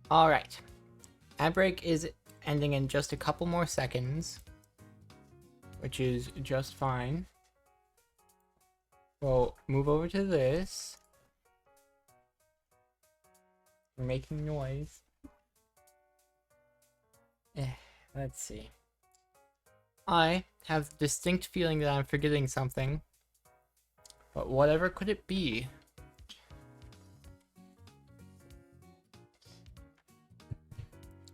Alright. Ad break is ending in just a couple more seconds, which is just fine. We'll move over to this. We're making noise. Let's see. I have the distinct feeling that I'm forgetting something. But whatever could it be?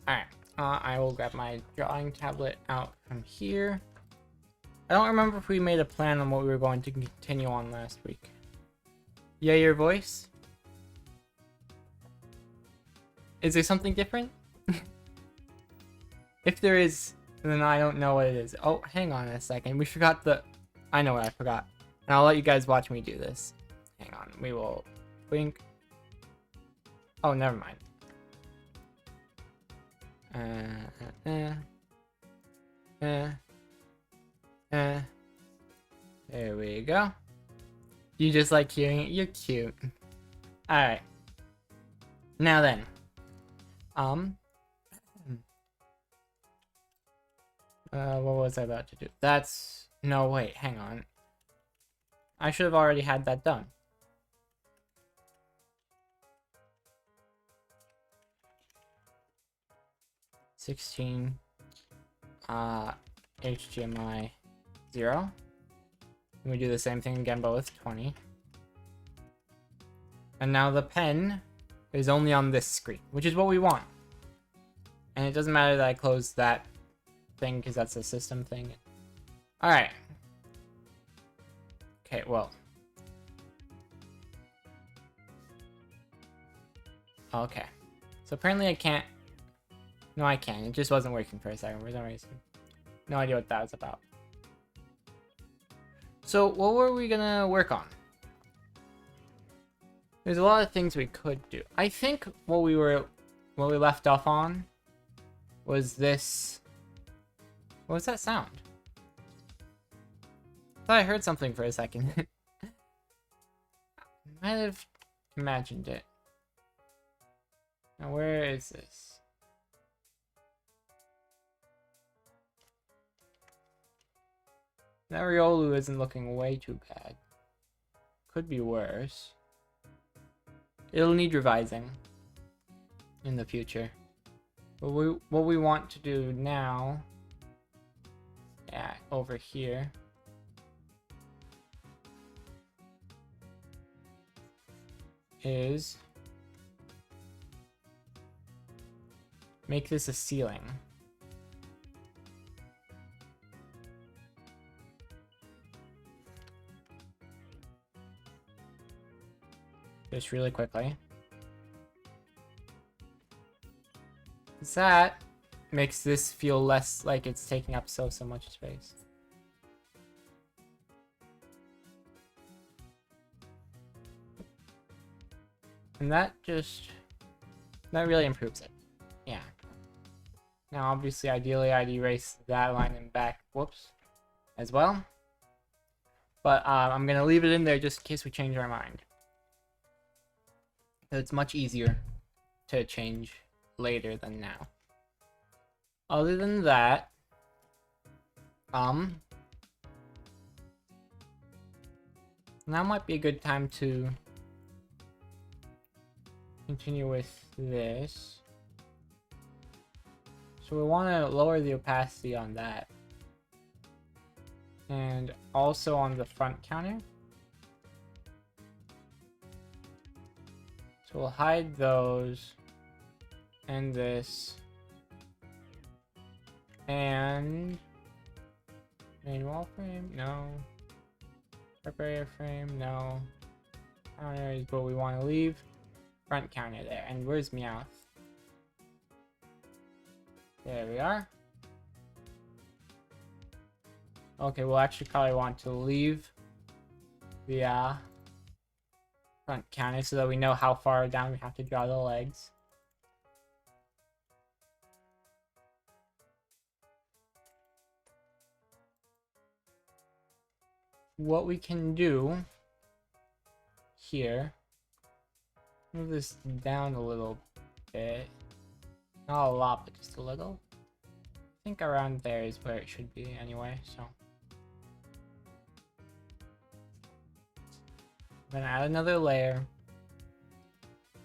Alright, I will grab my drawing tablet out from here. I don't remember if we made a plan on what we were going to continue on last week. Yeah, your voice? Is there something different? If there is, then I don't know what it is. Oh, hang on a second. We forgot the... I know what I forgot. And I'll let you guys watch me do this. Hang on. We will blink. Oh, never mind. There we go. You just like hearing it? You're cute. Alright. Now then. What was I about to do? That's... No, wait, hang on. I should have already had that done. HDMI 0. And we do the same thing again, but with 20. And now the pen is only on this screen, which is what we want. And it doesn't matter that I close that thing because that's a system thing. Alright. Okay, well. Okay. So apparently I can't... No, I can. It just wasn't working for a second for some reason. No idea what that was about. So what were we gonna work on? There's a lot of things we could do. I think what we left off on was this. What was that sound? I thought I heard something for a second. Might have imagined it. Now where is this? Nariolu isn't looking way too bad. Could be worse. It'll need revising in the future. But what we want to do now, yeah, over here, is make this a ceiling. Just really quickly. That makes this feel less like it's taking up so much space. And that really improves it. Yeah. Now obviously ideally I'd erase that line and back, whoops, as well. But I'm gonna leave it in there just in case we change our mind. It's much easier to change later than now. Other than that, now might be a good time to continue with this. So we want to lower the opacity on that. And also on the front counter. So we'll hide those and this and main wall frame, no. Prep area frame, no. Counter is what we want to leave. Front counter there. And where's Meowth? There we are. Okay, we'll actually probably want to leave the front counter so that we know how far down we have to draw the legs. What we can do here, move this down a little bit. Not a lot, but just a little. I think around there is where it should be anyway, so. I'm gonna add another layer.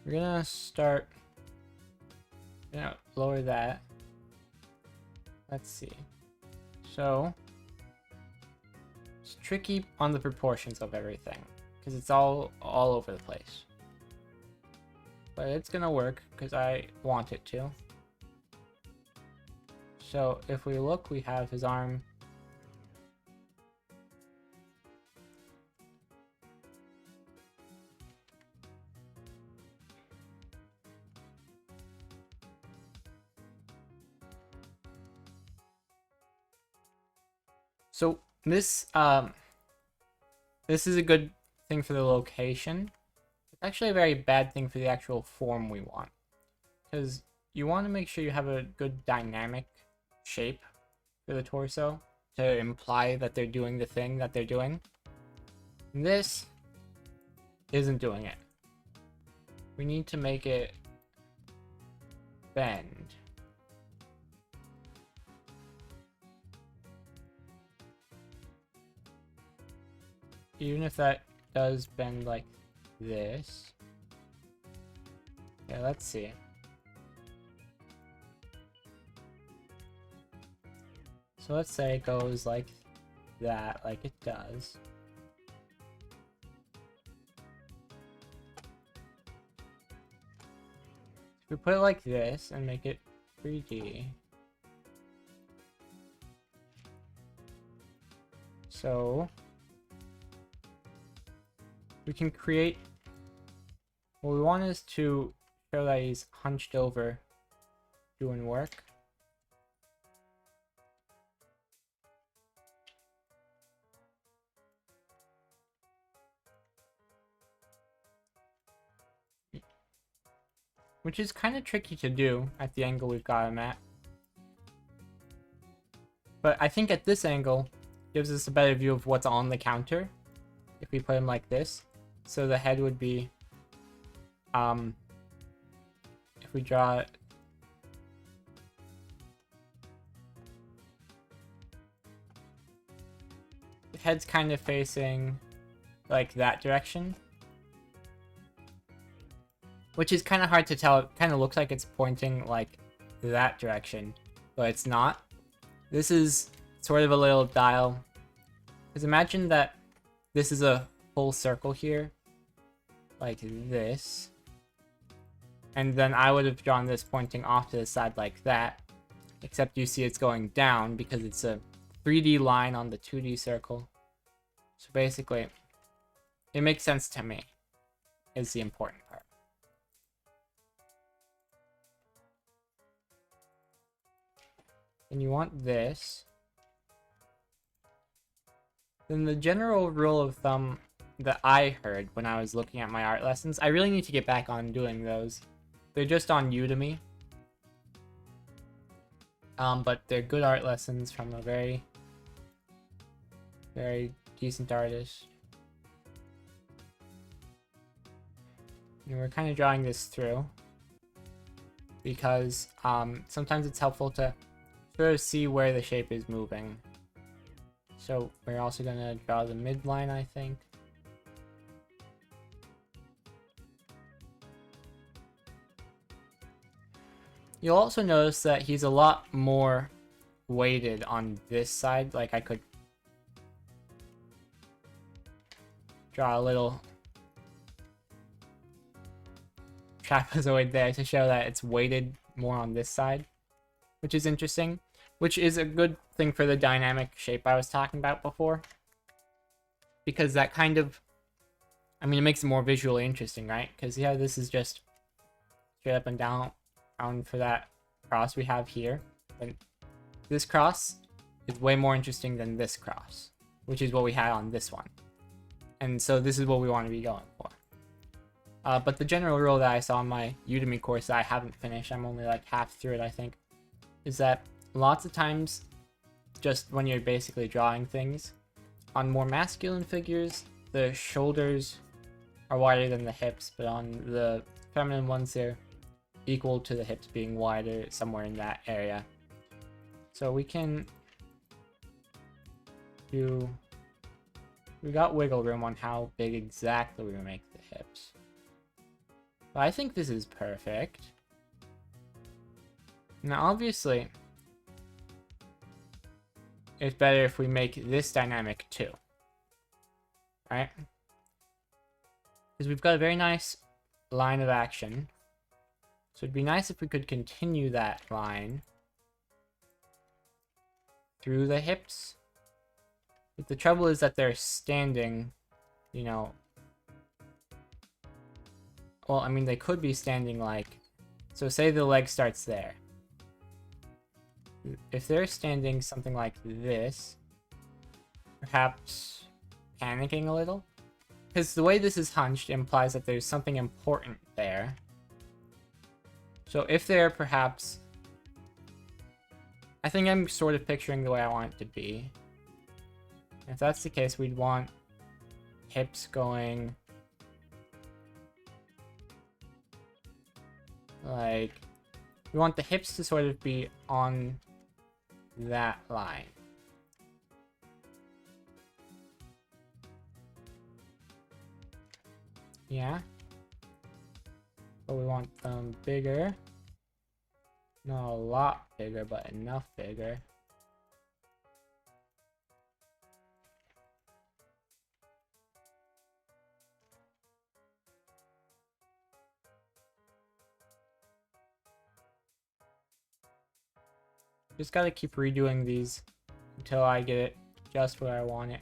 We're gonna start, lower that. Let's see. So, it's tricky on the proportions of everything, because it's all over the place. But it's gonna work, because I want it to. So, if we look, we have his arm. So this is a good thing for the location. It's actually a very bad thing for the actual form we want, because you want to make sure you have a good dynamic shape for the torso to imply that they're doing the thing that they're doing. This isn't doing it. We need to make it bend. Even if that does bend like this. Yeah, let's see. So let's say it goes like that, like it does. If we put it like this and make it 3D. So we can create, what we want is to show that he's hunched over doing work. Which is kind of tricky to do at the angle we've got him at. But I think at this angle, gives us a better view of what's on the counter. If we put him like this. So the head would be, if we draw it, the head's kind of facing like that direction. Which is kind of hard to tell. It kind of looks like it's pointing like that direction, but it's not. This is sort of a little dial. Because imagine that this is a full circle here, like this. And then I would have drawn this pointing off to the side like that. Except you see it's going down because it's a 3D line on the 2D circle. So basically, it makes sense to me, is the important part. And you want this. Then the general rule of thumb that I heard when I was looking at my art lessons, I really need to get back on doing those. They're just on Udemy. But they're good art lessons from a very, very decent artist. And we're kind of drawing this through because sometimes it's helpful to sort of see where the shape is moving. So we're also going to draw the midline, I think. You'll also notice that he's a lot more weighted on this side. Like I could draw a little trapezoid there to show that it's weighted more on this side, which is interesting, which is a good thing for the dynamic shape I was talking about before, because that kind of, I mean, it makes it more visually interesting, right? Because yeah, this is just straight up and down for that cross we have here, and this cross is way more interesting than this cross, which is what we had on this one, and so this is what we want to be going for. But the general rule that I saw in my Udemy course that I haven't finished, I'm only like half through it I think, is that lots of times, just when you're basically drawing things, on more masculine figures, the shoulders are wider than the hips, but on the feminine ones, they're equal to the hips being wider somewhere in that area. So we can do... We got wiggle room on how big exactly we make the hips. But I think this is perfect. Now obviously, it's better if we make this dynamic too. Right? Because we've got a very nice line of action. So it'd be nice if we could continue that line through the hips. But the trouble is that they're standing, you know... Well, I mean, they could be standing like... So say the leg starts there. If they're standing something like this, perhaps panicking a little? Because the way this is hunched implies that there's something important there. So if they're perhaps... I think I'm sort of picturing the way I want it to be. If that's the case, we'd want hips going like... We want the hips to sort of be on that line. Yeah. But we want them bigger. Not a lot bigger, but enough bigger. Just gotta keep redoing these until I get it just where I want it.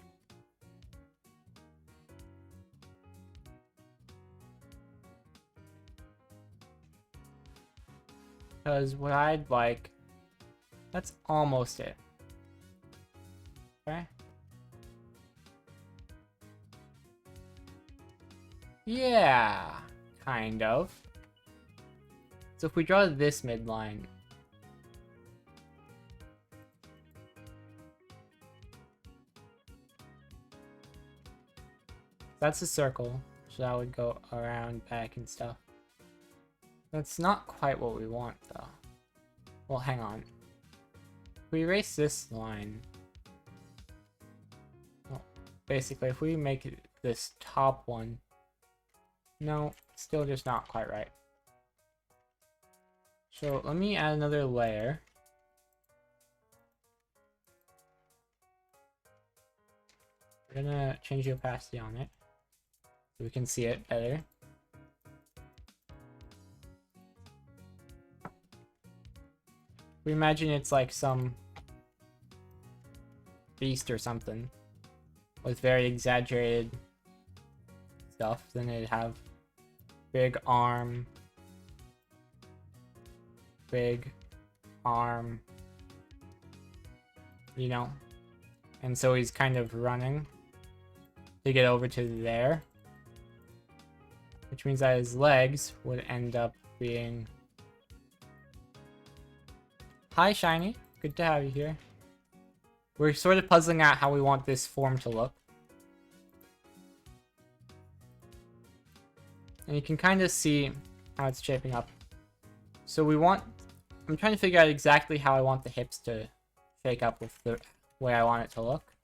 Because what I'd like, that's almost it. Okay. Yeah, kind of. So if we draw this midline, that's a circle, so that would go around, back, and stuff. That's not quite what we want, though. Well, hang on. If we erase this line... Well, basically, if we make this top one... No, still just not quite right. So, let me add another layer. We're gonna change the opacity on it, so we can see it better. We imagine it's like some beast or something with very exaggerated stuff. Then it'd have big arm, you know, and so he's kind of running to get over to there, which means that his legs would end up being... Hi, Shiny. Good to have you here. We're sort of puzzling out how we want this form to look. And you can kind of see how it's shaping up. So we want... I'm trying to figure out exactly how I want the hips to shake up with the way I want it to look.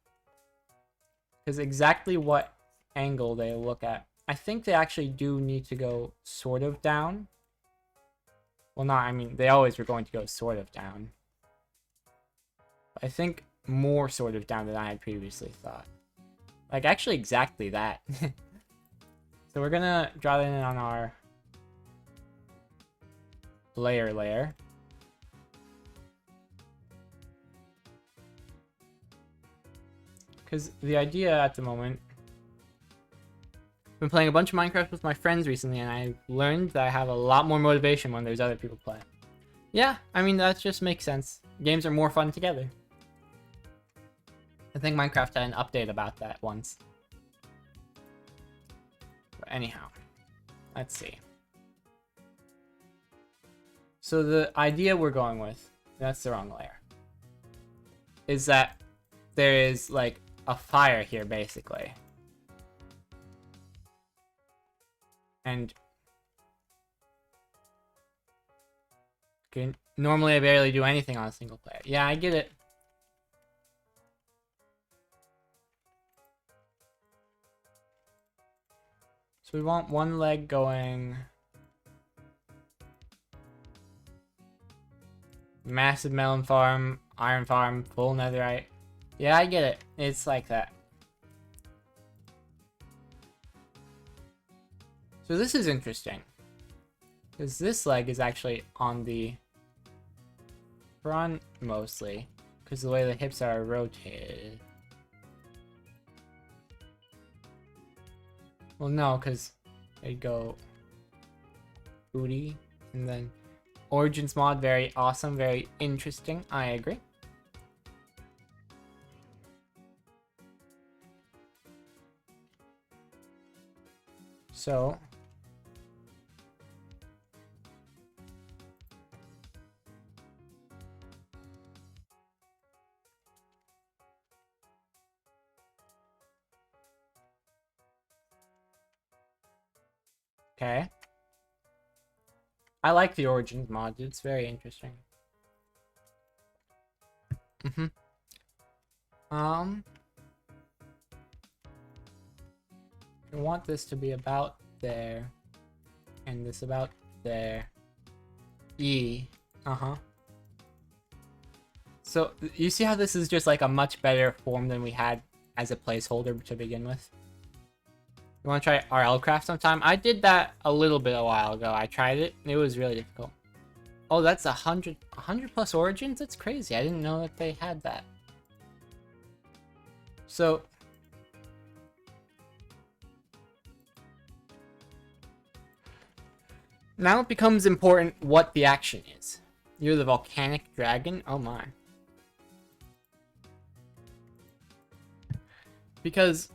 Because exactly what angle they look at. I think they actually do need to go sort of down. Well, not, I mean, they always were going to go sort of down. I think more sort of down than I had previously thought. Like, actually exactly that. So we're gonna draw that in on our layer. Because the idea at the moment... I've been playing a bunch of Minecraft with my friends recently, and I learned that I have a lot more motivation when there's other people playing. Yeah, I mean, that just makes sense. Games are more fun together. I think Minecraft had an update about that once. But anyhow, let's see. So the idea we're going with, that's the wrong layer, is that there is like a fire here, basically. And Normally I barely do anything on a single player. Yeah, I get it. So we want one leg going... Massive melon farm, iron farm, full netherite. Yeah, I get it. It's like that. So this is interesting. Because this leg is actually on the front mostly. Because the way the hips are rotated. Well, no, because they go booty and then Origins mod, very awesome, very interesting. I agree. So okay. I like the Origins mod. It's very interesting. I want this to be about there, and this about there. So you see how this is just like a much better form than we had as a placeholder to begin with? You want to try RLCraft sometime? I did that a little bit a while ago. I tried it. It was really difficult. Oh, that's 100 plus origins? That's crazy. I didn't know that they had that. So now it becomes important what the action is. You're the volcanic dragon? Oh my. Because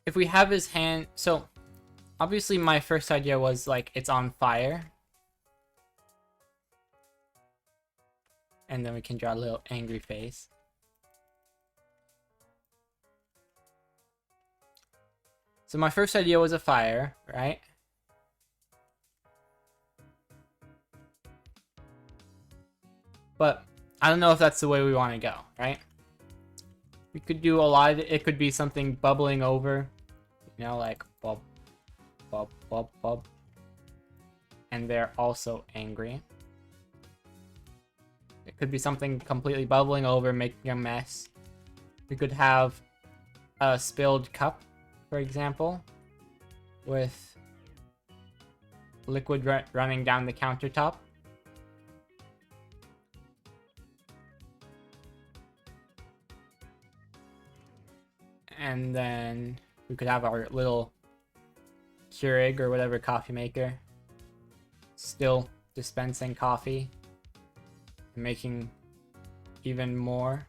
if we have his hand... So, obviously my first idea was, like, it's on fire. And then we can draw a little angry face. So my first idea was a fire, right? But I don't know if that's the way we want to go, right? We could do a lot of it. It could be something bubbling over, you know, like bub, bub, bub, bub. And they're also angry. It could be something completely bubbling over, making a mess. We could have a spilled cup, for example, with liquid running down the countertop. And then we could have our little Keurig or whatever coffee maker still dispensing coffee and making even more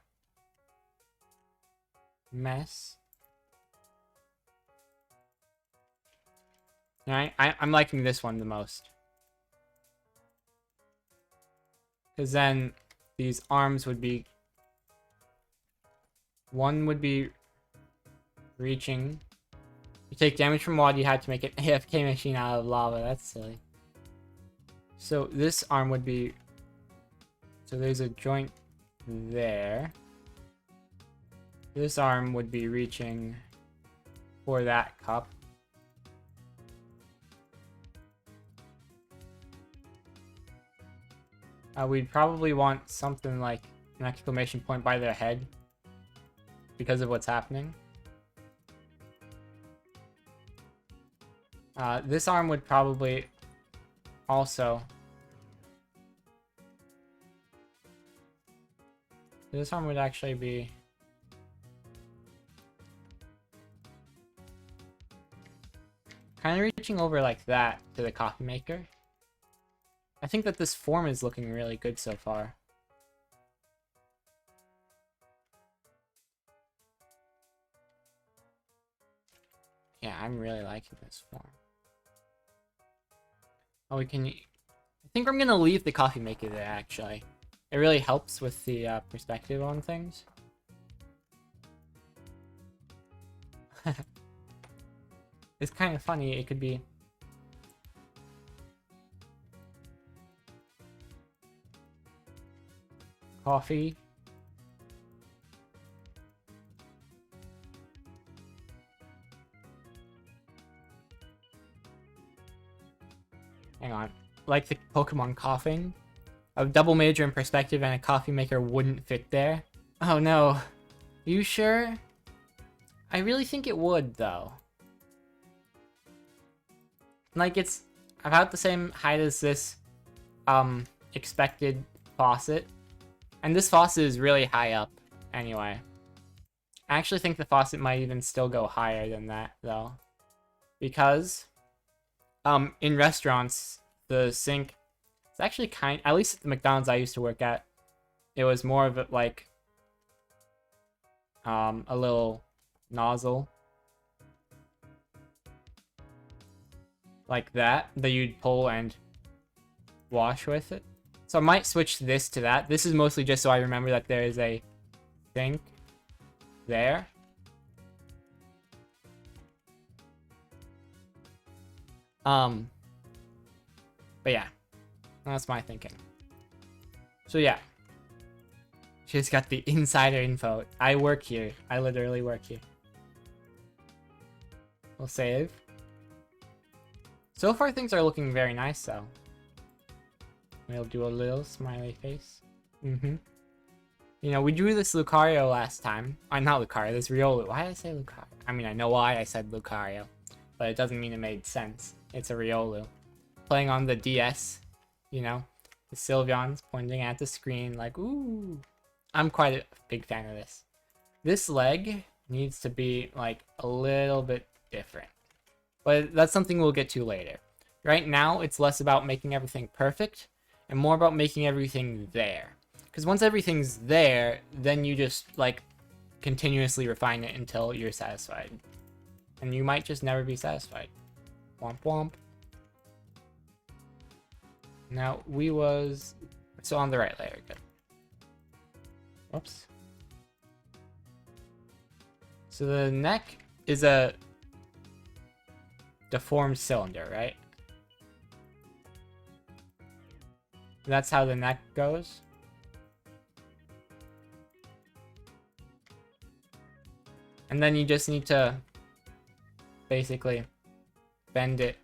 mess. Alright, I'm liking this one the most. Because then these arms would be... One would be reaching. You take damage from water, you had to make an AFK machine out of lava. That's silly. So this arm would be... So there's a joint there. This arm would be reaching for that cup. We'd probably want something like an exclamation point by their head because of what's happening. This arm would probably also... This arm would actually be... kind of reaching over like that to the coffee maker. I think that this form is looking really good so far. Yeah, I'm really liking this form. Oh, we can... I think I'm gonna leave the coffee maker there, actually. It really helps with the perspective on things. It's kind of funny. It could be... Coffee. Hang on. Like the Pokemon coughing. A double major in perspective and a coffee maker wouldn't fit there. Oh no. You sure? I really think it would, though. Like, it's about the same height as this, expected faucet. And this faucet is really high up, anyway. I actually think the faucet might even still go higher than that, though. Because, in restaurants, the sink... It's actually at least at the McDonald's I used to work at, it was more of it like a little nozzle like that you'd pull and wash with it. So I might switch this to that. This is mostly just so I remember that there is a sink there. But yeah. That's my thinking. So yeah. She's got the insider info. I work here. I literally work here. We'll save. So far things are looking very nice though. We'll do a little smiley face. You know, we drew this Lucario last time. Not Lucario, this Riolu. Why did I say Lucario? I mean, I know why I said Lucario. But it doesn't mean it made sense. It's a Riolu. Playing on the DS. You know, the Sylveon's pointing at the screen like, ooh. I'm quite a big fan of this. This leg needs to be, like, a little bit different. But that's something we'll get to later. Right now, it's less about making everything perfect, and more about making everything there. Because once everything's there, then you just, like, continuously refine it until you're satisfied. And you might just never be satisfied. Womp womp. Now, we was still on the right layer, good. Whoops. So the neck is a deformed cylinder, right? That's how the neck goes. And then you just need to basically bend it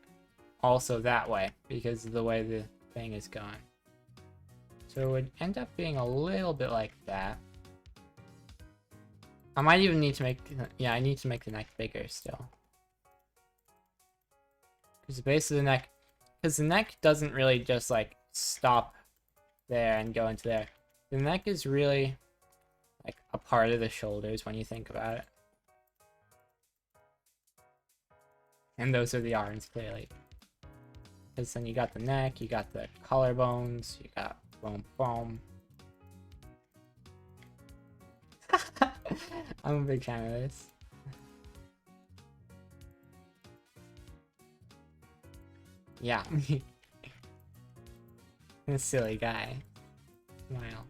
also that way because of the way the thing is going. So it would end up being a little bit like that. I might even need to make... Yeah, I need to make the neck bigger still. Because the base of the neck... Because the neck doesn't really just, like, stop there and go into there. The neck is really, like, a part of the shoulders when you think about it. And those are the arms, clearly. Because then you got the neck, you got the collarbones, you got boom boom. I'm a big fan of this. Yeah. A silly guy. Smile.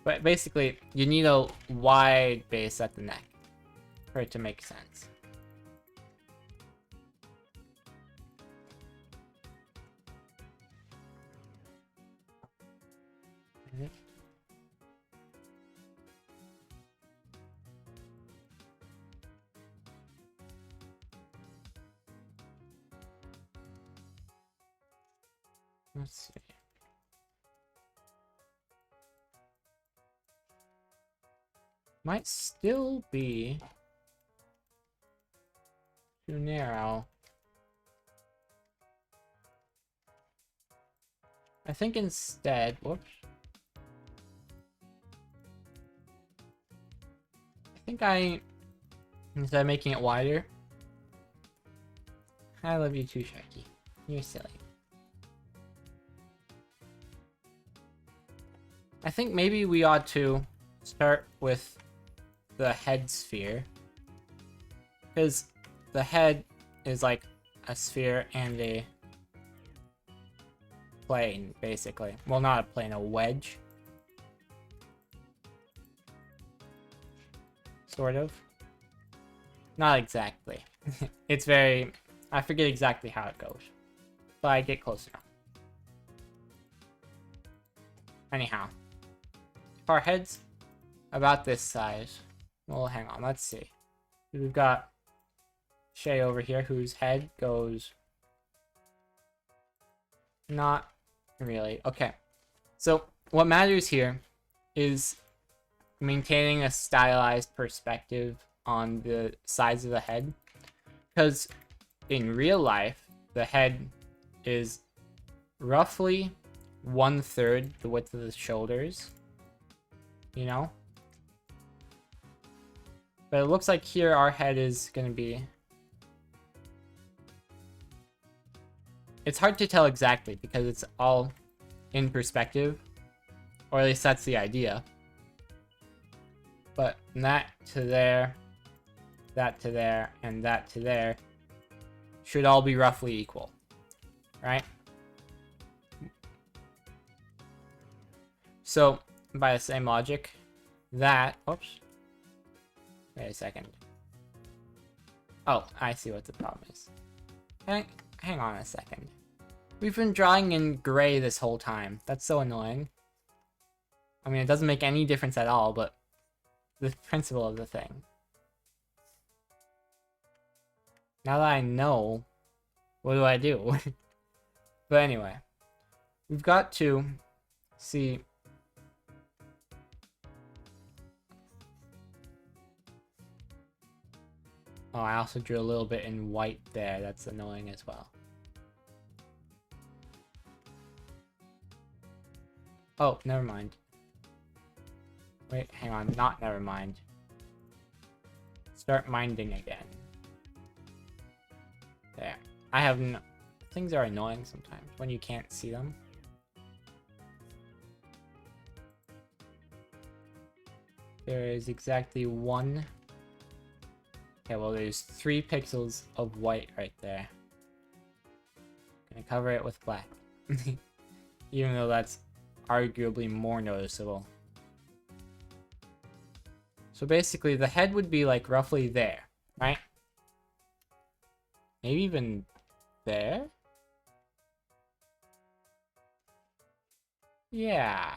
But basically, you need a wide base at the neck for it to make sense. Let's see. Might still be too narrow. I think instead, whoops. Instead of making it wider. I love you too, Sharky. You're silly. I think maybe we ought to start with the head sphere. Because the head is like a sphere and a plane, basically. Well, not a plane, a wedge. Sort of. Not exactly. It's very... I forget exactly how it goes. But I get close enough. Anyhow, if our head's about this size, well, hang on, let's see. We've got Shay over here, whose head goes... Not really. Okay. So, what matters here is maintaining a stylized perspective on the size of the head. Because in real life, the head is roughly 1/3 the width of the shoulders. You know? But it looks like here our head is going to be... It's hard to tell exactly because it's all in perspective. Or at least that's the idea. But that to there, that to there, and that to there should all be roughly equal. Right? So, by the same logic, that... Oops. Wait a second. Oh, I see what the problem is. Hang on a second. We've been drawing in gray this whole time. That's so annoying. I mean, it doesn't make any difference at all, but the principle of the thing. Now that I know, what do I do? But anyway, we've got to see... Oh, I also drew a little bit in white there. That's annoying as well. Oh, never mind. Wait, hang on. Not never mind. Start minding again. There. I have no... Things are annoying sometimes when you can't see them. There is exactly one... Okay, well, there's 3 pixels of white right there. Gonna cover it with black. Even though that's arguably more noticeable. So basically, the head would be like roughly there, right? Maybe even there? Yeah.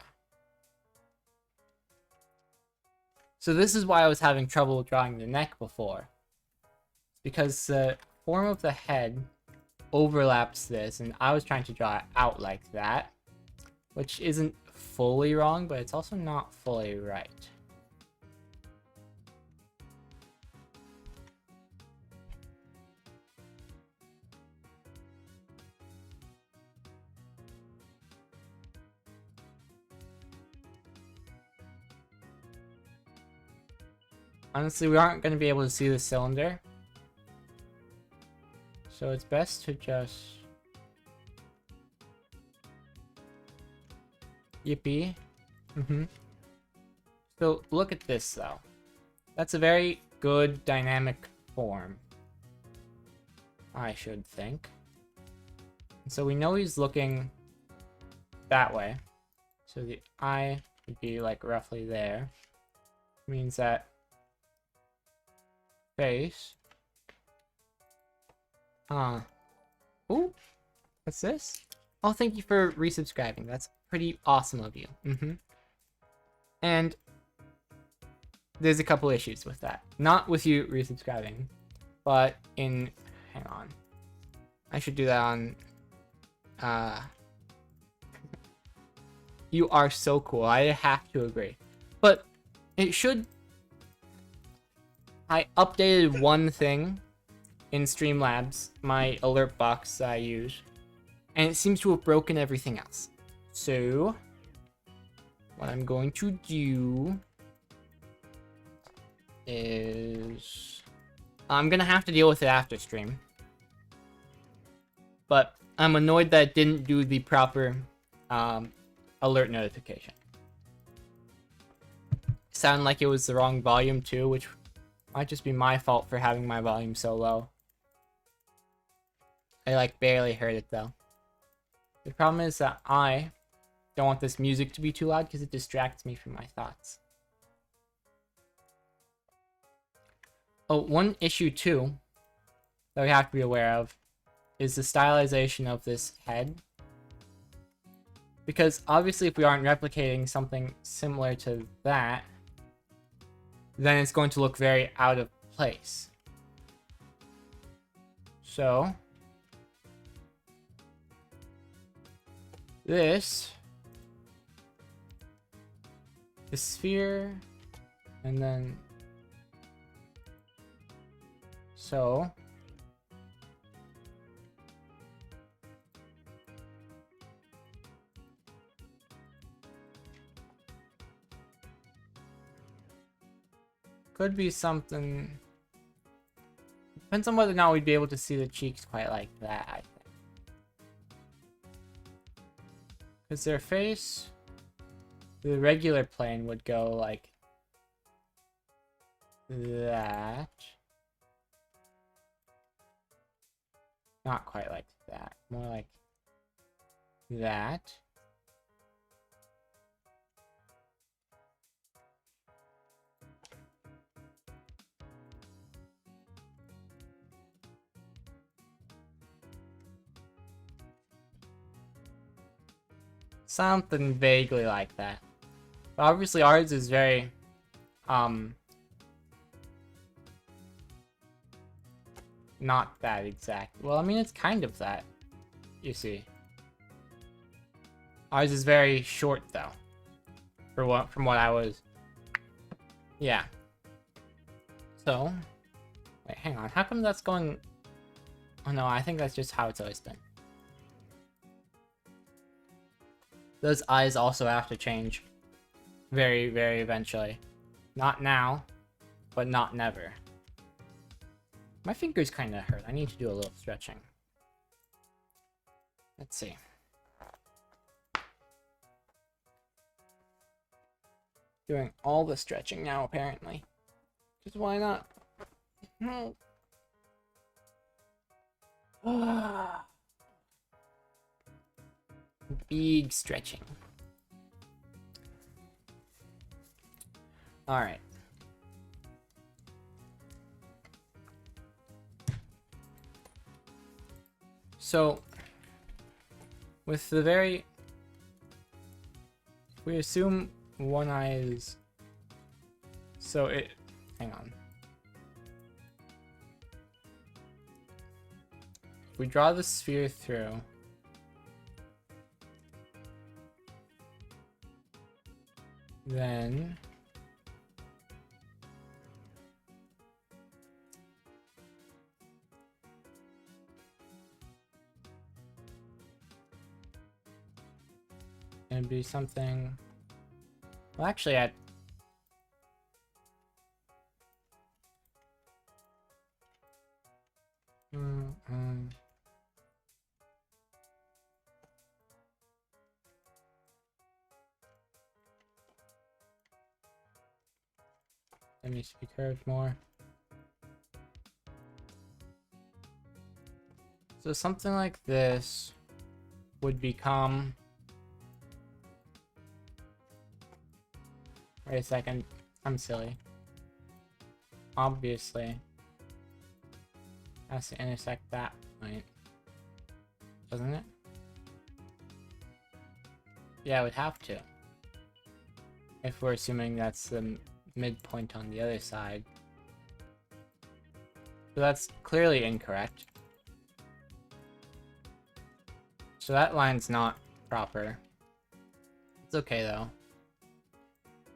So this is why I was having trouble drawing the neck before. Because the form of the head overlaps this, and I was trying to draw it out like that, which isn't fully wrong, but it's also not fully right. Honestly, we aren't going to be able to see the cylinder. So it's best to just... Yippee. So look at this though. That's a very good dynamic form, I should think. And so we know he's looking that way. So the eye would be like roughly there. Means that face. Ooh, what's this? Oh, thank you for resubscribing. That's pretty awesome of you. And there's a couple issues with that. Not with you resubscribing, but in... Hang on. I should do that on... You are so cool. I have to agree. But it should... I updated one thing in Streamlabs, my alert box that I use, and it seems to have broken everything else. So, what I'm going to do is... I'm gonna have to deal with it after stream. But I'm annoyed that it didn't do the proper alert notification. Sounded like it was the wrong volume too, which might just be my fault for having my volume so low. I like barely heard it though. The problem is that I don't want this music to be too loud because it distracts me from my thoughts. Oh, one issue too that we have to be aware of is the stylization of this head. Because obviously if we aren't replicating something similar to that, then it's going to look very out of place. So this, the sphere, and then so could be something. Depends on whether or not we'd be able to see the cheeks quite like that, I think. Because their face, the regular plane would go like that. Not quite like that. More like that. Something vaguely like that. But obviously ours is very, not that exact. Well, I mean, it's kind of that, you see. Ours is very short, though. From what I was... Yeah. So... Wait, hang on. How come that's going... Oh no, I think that's just how it's always been. Those eyes also have to change. Very, very eventually. Not now, but not never. My fingers kind of hurt. I need to do a little stretching. Let's see. Doing all the stretching now, apparently. Because why not? No. Big stretching. Alright. So, with the very... If we assume one eye is... So it... Hang on. If we draw the sphere through... Then... It'd be something... Well, actually, I'd... That needs to be curved more. So something like this would become... Wait a second, I'm silly. Obviously, has to intersect that point, doesn't it? Yeah, it would have to. If we're assuming that's the midpoint on the other side. So that's clearly incorrect. So that line's not proper. It's okay though.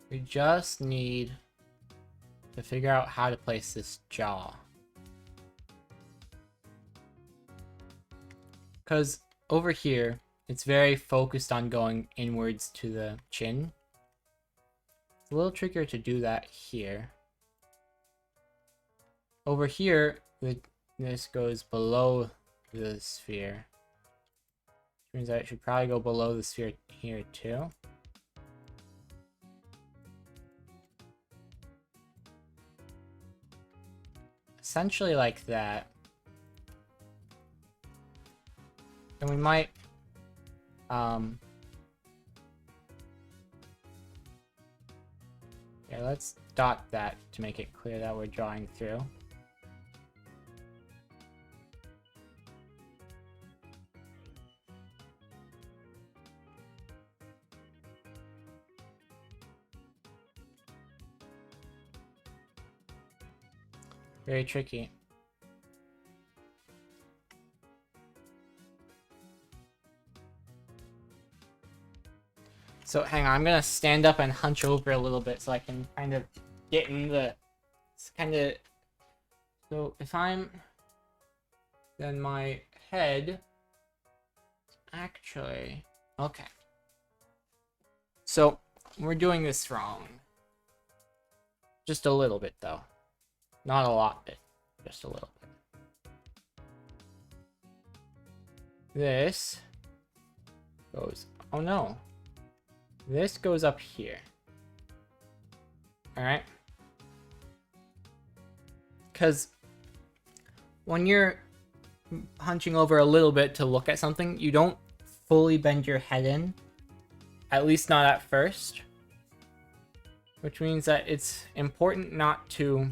We just need to figure out how to place this jaw. Because over here, it's very focused on going inwards to the chin. It's a little trickier to do that here. Over here, this goes below the sphere. Which means that it should probably go below the sphere here too. Essentially like that. And we might yeah, let's dot that to make it clear that we're drawing through. Very tricky. So hang on, I'm gonna stand up and hunch over a little bit so I can kind of get in the... It's kind of... So if I'm... Then my head... Actually... Okay. So, we're doing this wrong. Just a little bit, though. Not a lot, but just a little bit. This goes... Oh no. This goes up here. Alright? Because when you're hunching over a little bit to look at something, you don't fully bend your head in. At least not at first. Which means that it's important not to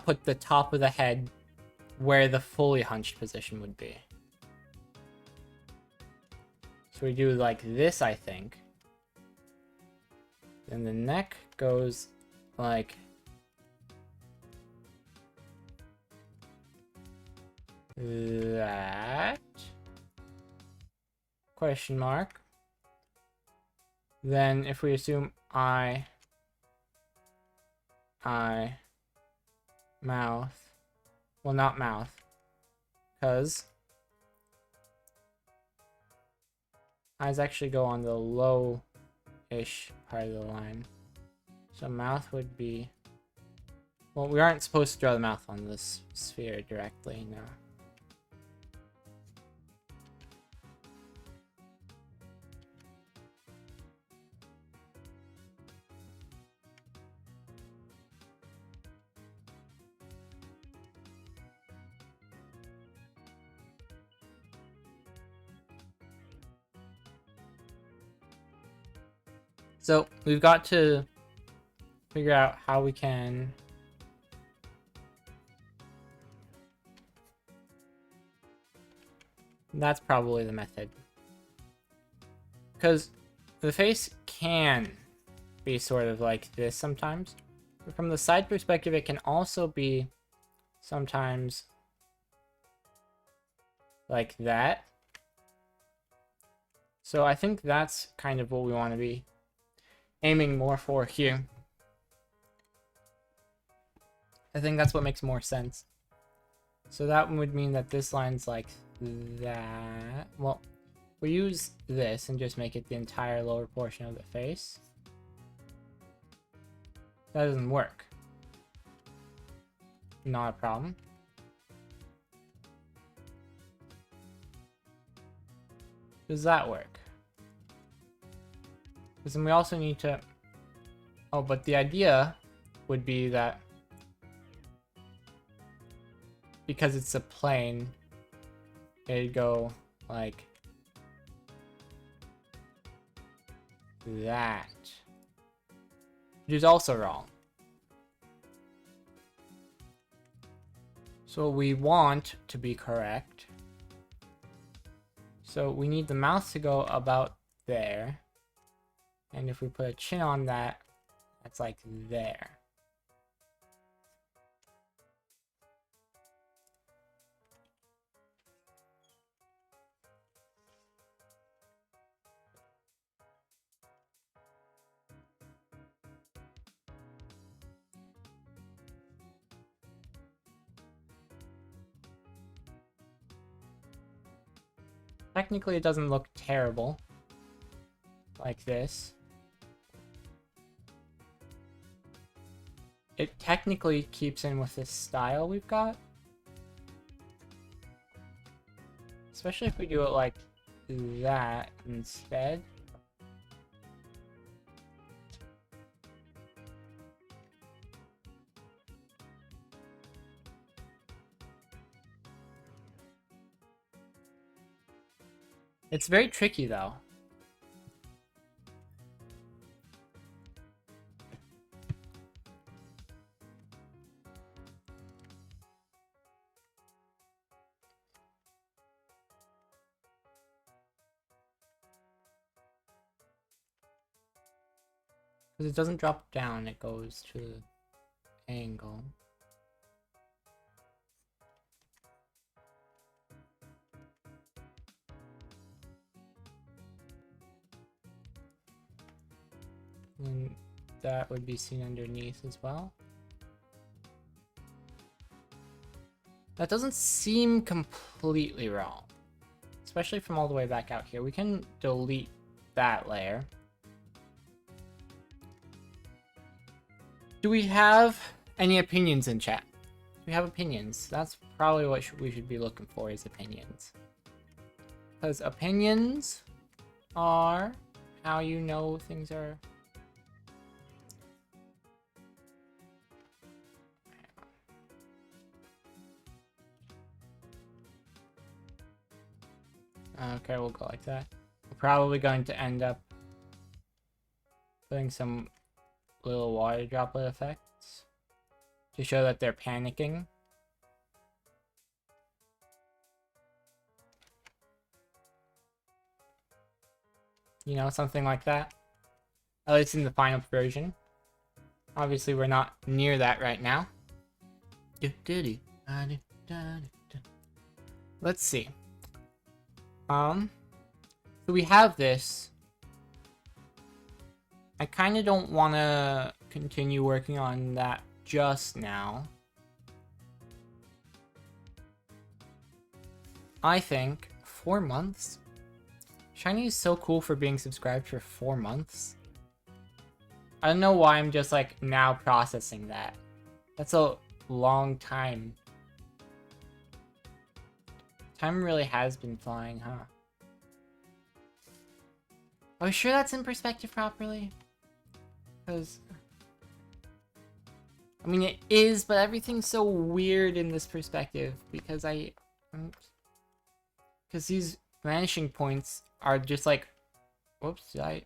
put the top of the head where the fully hunched position would be. So we do like this, I think. Then the neck goes like that. Question mark. Then if we assume eye, mouth, well, not mouth, because eyes actually go on the low-ish part of the line. So mouth would be, well, we aren't supposed to draw the mouth on this sphere directly, no. So we've got to figure out how we can that's probably the method. Because the face can be sort of like this sometimes. But from the side perspective, it can also be sometimes like that. So I think that's kind of what we want to be aiming more for here. I think that's what makes more sense. So that would mean that this line's like that. Well, we use this and just make it the entire lower portion of the face. That doesn't work. Not a problem. Does that work? Because then we also need to... Oh, but the idea would be that because it's a plane, it'd go like that. Which is also wrong. So we want to be correct. So we need the mouth to go about there. And if we put a chin on that, that's like there. Technically, it doesn't look terrible like this. It technically keeps in with this style we've got. Especially if we do it like that instead. It's very tricky though. Because it doesn't drop down, it goes to the angle. And that would be seen underneath as well. That doesn't seem completely wrong, especially from all the way back out here. We can delete that layer. Do we have any opinions in chat? Do we have opinions? That's probably what we should be looking for, is opinions. Because opinions are how you know things are... Okay, we'll go like that. We're probably going to end up putting some little water droplet effects to show that they're panicking. You know, something like that. At least in the final version. Obviously, we're not near that right now. Let's see. So we have this. I kind of don't want to continue working on that just now. I think 4 months? Shiny is so cool for being subscribed for 4 months. I don't know why I'm just like now processing that. That's a long time. Time really has been flying, huh? Are we sure that's in perspective properly? Because... I mean, it is, but everything's so weird in this perspective because because these vanishing points are just like... Whoops, did I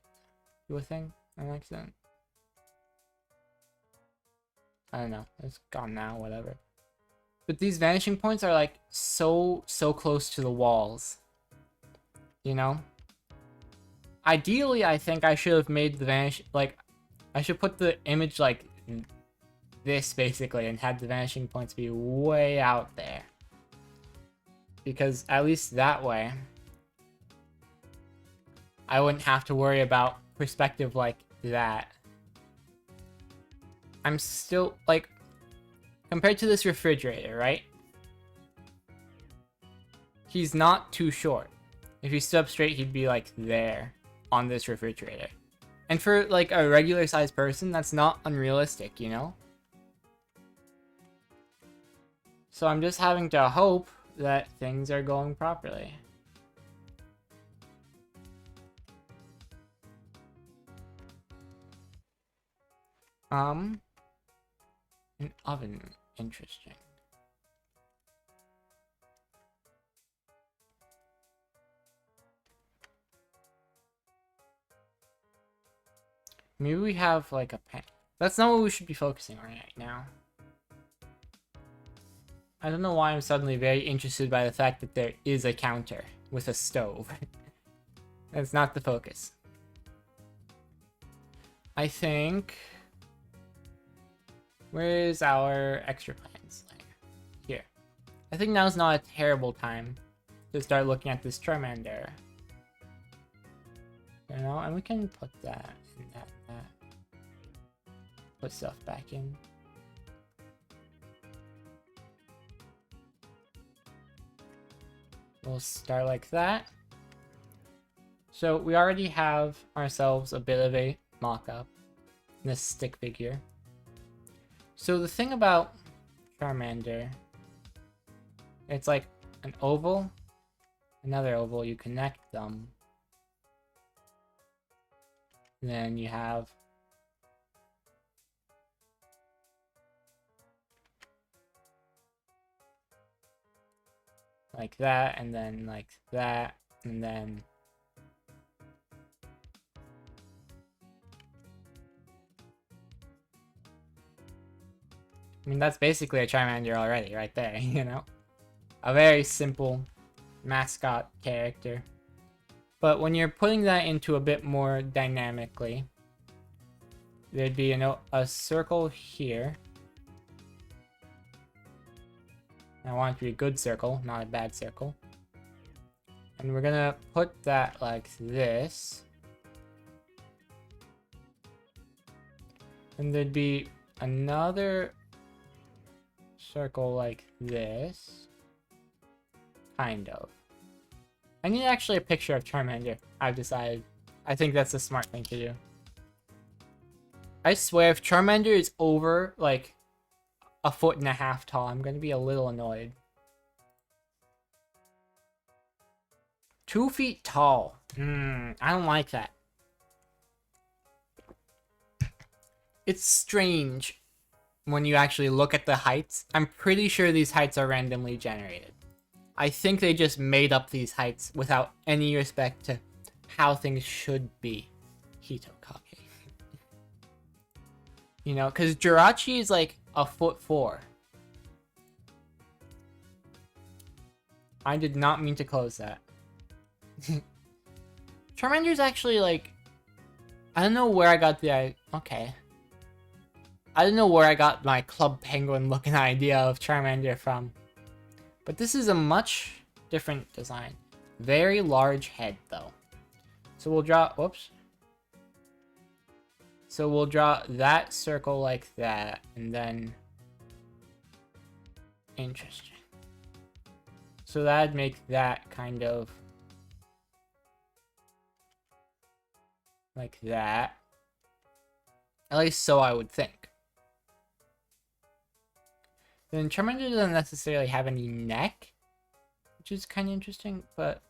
do a thing on accident? I don't know. It's gone now, whatever. But these vanishing points are like so close to the walls. You know? Ideally, I think I should have made the vanish... Like, I should put the image like this, basically, and had the vanishing points be way out there. Because at least that way, I wouldn't have to worry about perspective like that. I'm still, like, compared to this refrigerator, right? He's not too short. If he stood up straight, he'd be, like, there on this refrigerator. And for, like, a regular-sized person, that's not unrealistic, you know? So I'm just having to hope that things are going properly. An oven. Interesting. Maybe we have like a pen. That's not what we should be focusing on right now. I don't know why I'm suddenly very interested by the fact that there is a counter with a stove. That's not the focus. I think... Where is our extra plans layer? Here. I think now's not a terrible time to start looking at this Charmander. You know, and we can put that and that and that. Put stuff back in. We'll start like that. So we already have ourselves a bit of a mock-up. This stick figure. So the thing about Charmander, it's like an oval, another oval, you connect them. Then you have like that, and then like that, and then I mean, that's basically a Charmander already, right there, you know? A very simple mascot character. But when you're putting that into a bit more dynamically, there'd be a circle here. I want it to be a good circle, not a bad circle. And we're gonna put that like this. And there'd be another circle like this. Kind of. I need actually a picture of Charmander, I've decided. I think that's a smart thing to do. I swear, if Charmander is over, like, 1.5 feet tall, I'm gonna be a little annoyed. 2 feet tall. I don't like that. It's strange when you actually look at the heights. I'm pretty sure these heights are randomly generated. I think they just made up these heights without any respect to how things should be. Hitokage. You know, because Jirachi is like 1'4". I did not mean to close that. Charmander's actually like... I don't know where I got the... Okay. I don't know where I got my Club Penguin looking idea of Charmander from. But this is a much different design. Very large head, though. So we'll draw... Whoops. So we'll draw that circle like that, and then... Interesting. So that'd make that kind of... like that. At least so I would think. Then Charmander doesn't necessarily have any neck, which is kind of interesting, but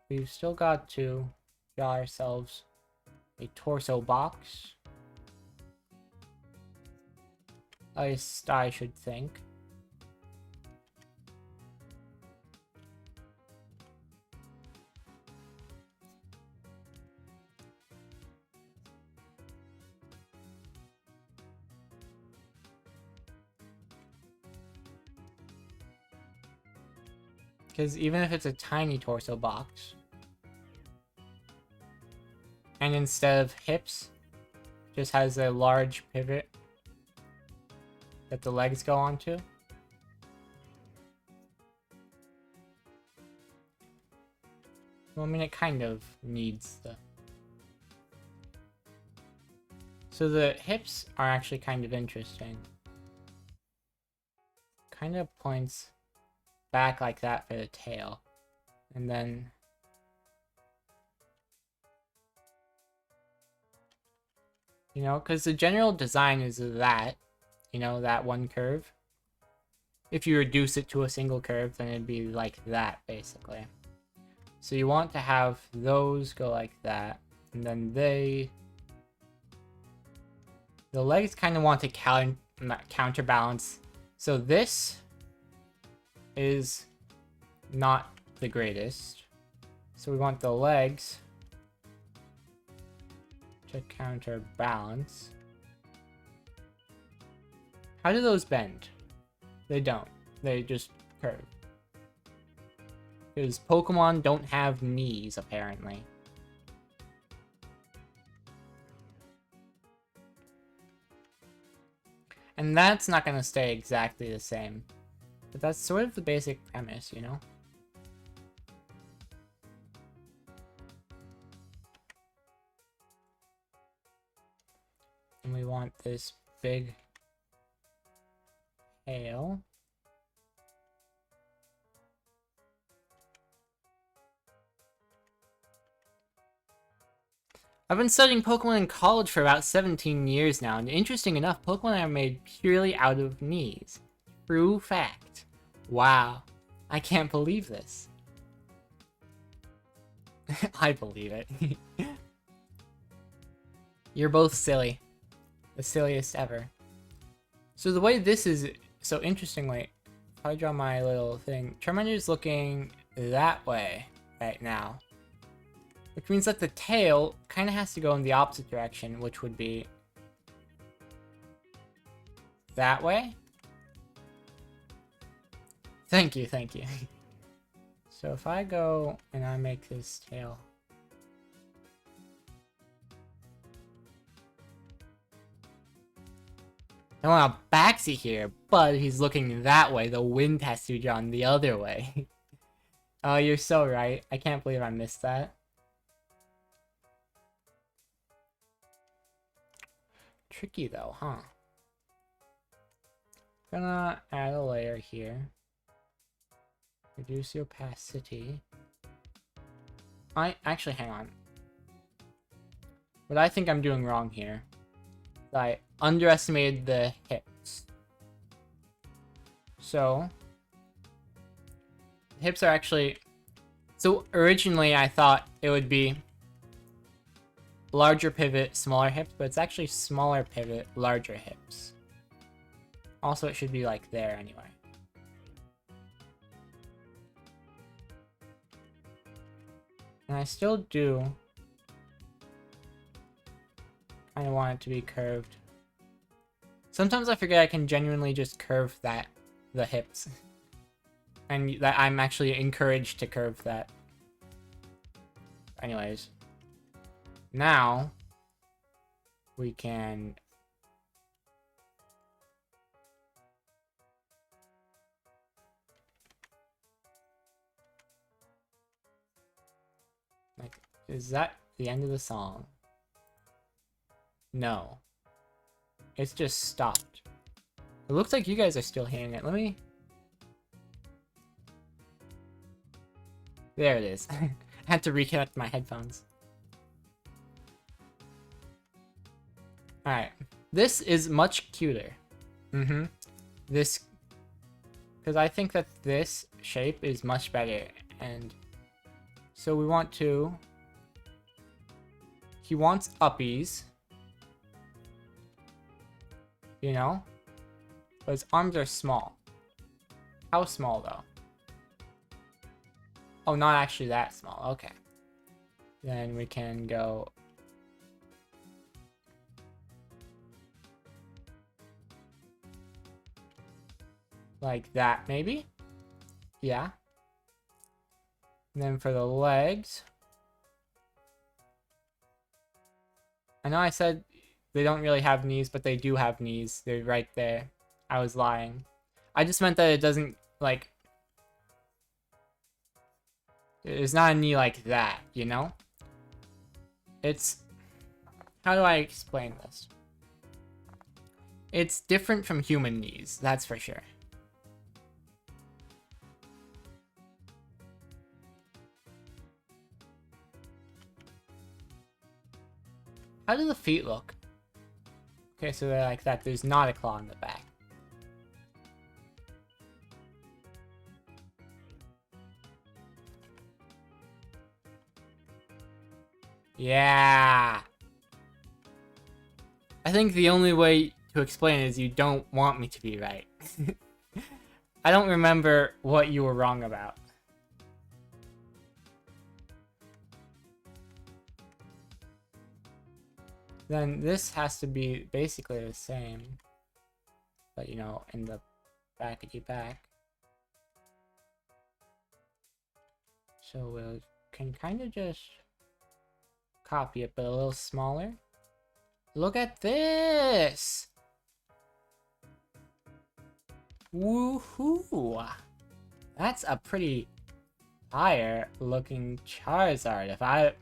we've still got to draw ourselves a torso box. At least I should think. Because even if it's a tiny torso box, and instead of hips, just has a large pivot that the legs go onto. Well, I mean, it kind of needs the... So the hips are actually kind of interesting. Kind of points back like that for the tail. And then... You know, because the general design is that, you know, that one curve. If you reduce it to a single curve, then it'd be like that, basically. So you want to have those go like that, and then the legs kind of want to counterbalance. So this is not the greatest. So we want the legs to counterbalance. How do those bend? They don't. They just curve. Because Pokemon don't have knees, apparently. And that's not going to stay exactly the same. But that's sort of the basic premise, you know? And we want this big tail. I've been studying Pokemon in college for about 17 years now, and interesting enough, Pokemon are made purely out of knees. True fact. Wow. I can't believe this. I believe it. You're both silly. The silliest ever. So the way this is... So interestingly, if I draw my little thing, Charmander's looking that way right now. Which means that the tail kind of has to go in the opposite direction, which would be that way. Thank you, thank you. So if I go and I make this tail... I want a Baxi here, but he's looking that way. The wind has to be drawn the other way. Oh, you're so right. I can't believe I missed that. tricky though, huh? Gonna add a layer here. Reduce the opacity. Actually, hang on. What I think I'm doing wrong here is I underestimated the hips. So, hips are actually... So originally I thought it would be larger pivot, smaller hips, but it's actually smaller pivot, larger hips. Also, it should be like there anyway. And I still do kind of want it to be curved. Sometimes I forget I can genuinely just curve the hips. And that I'm actually encouraged to curve that. Anyways. Now, we can... Like, is that the end of the song? No. It's just stopped. It looks like you guys are still hearing it. Let me... There it is. I had to reconnect my headphones. Alright. This is much cuter. This... Because I think that this shape is much better. And... So we want to... He wants uppies. You know? But his arms are small. How small, though? Oh, not actually that small. Okay. Then we can go... Like that, maybe? Yeah. And then for the legs... I know I said they don't really have knees, but they do have knees. They're right there. I was lying. I just meant that it doesn't, like... It's not a knee like that, you know? It's... How do I explain this? It's different from human knees, that's for sure. How do the feet look? Okay, so they're like that. There's not a claw in the back. Yeah. I think the only way to explain it is you don't want me to be right. I don't remember what you were wrong about. Then this has to be basically the same. But, you know, in the backety back. So we can kind of just copy it, but a little smaller. Look at this! Woohoo! That's a pretty fire looking Charizard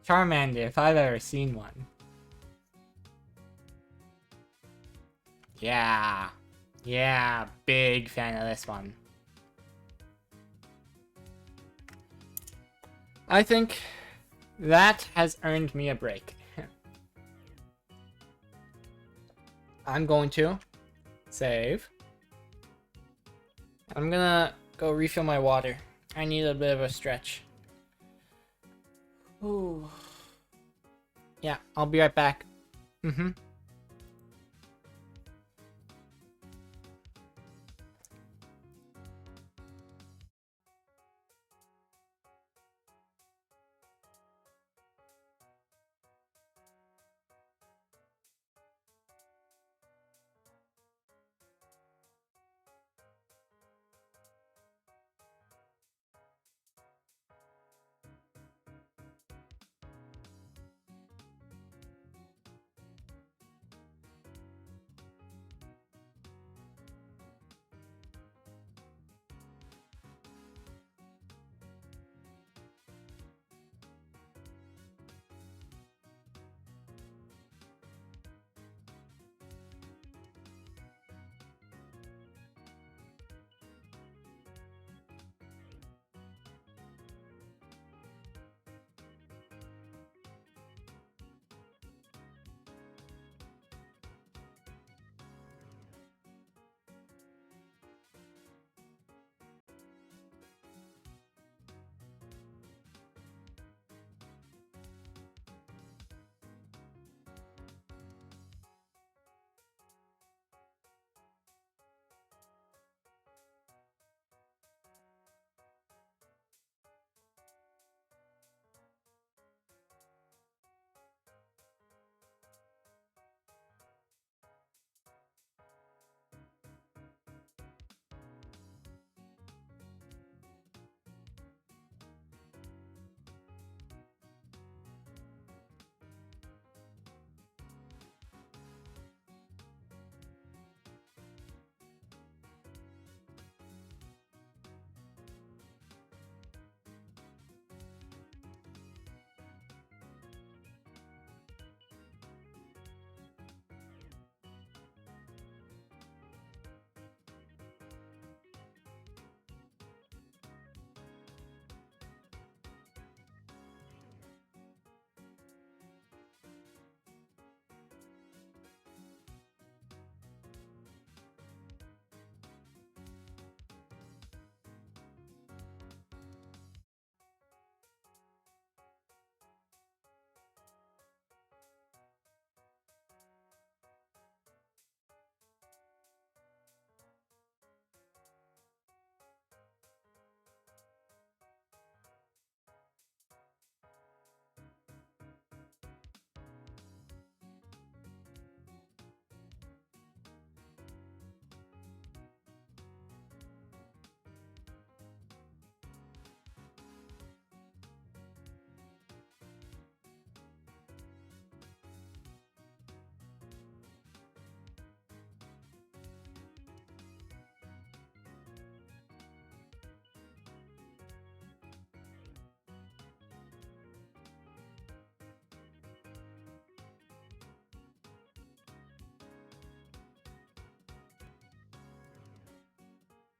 Charmander, if I've ever seen one. Yeah. Yeah, big fan of this one. I think that has earned me a break. I'm going to save. I'm gonna go refill my water. I need a bit of a stretch. Ooh. Yeah, I'll be right back.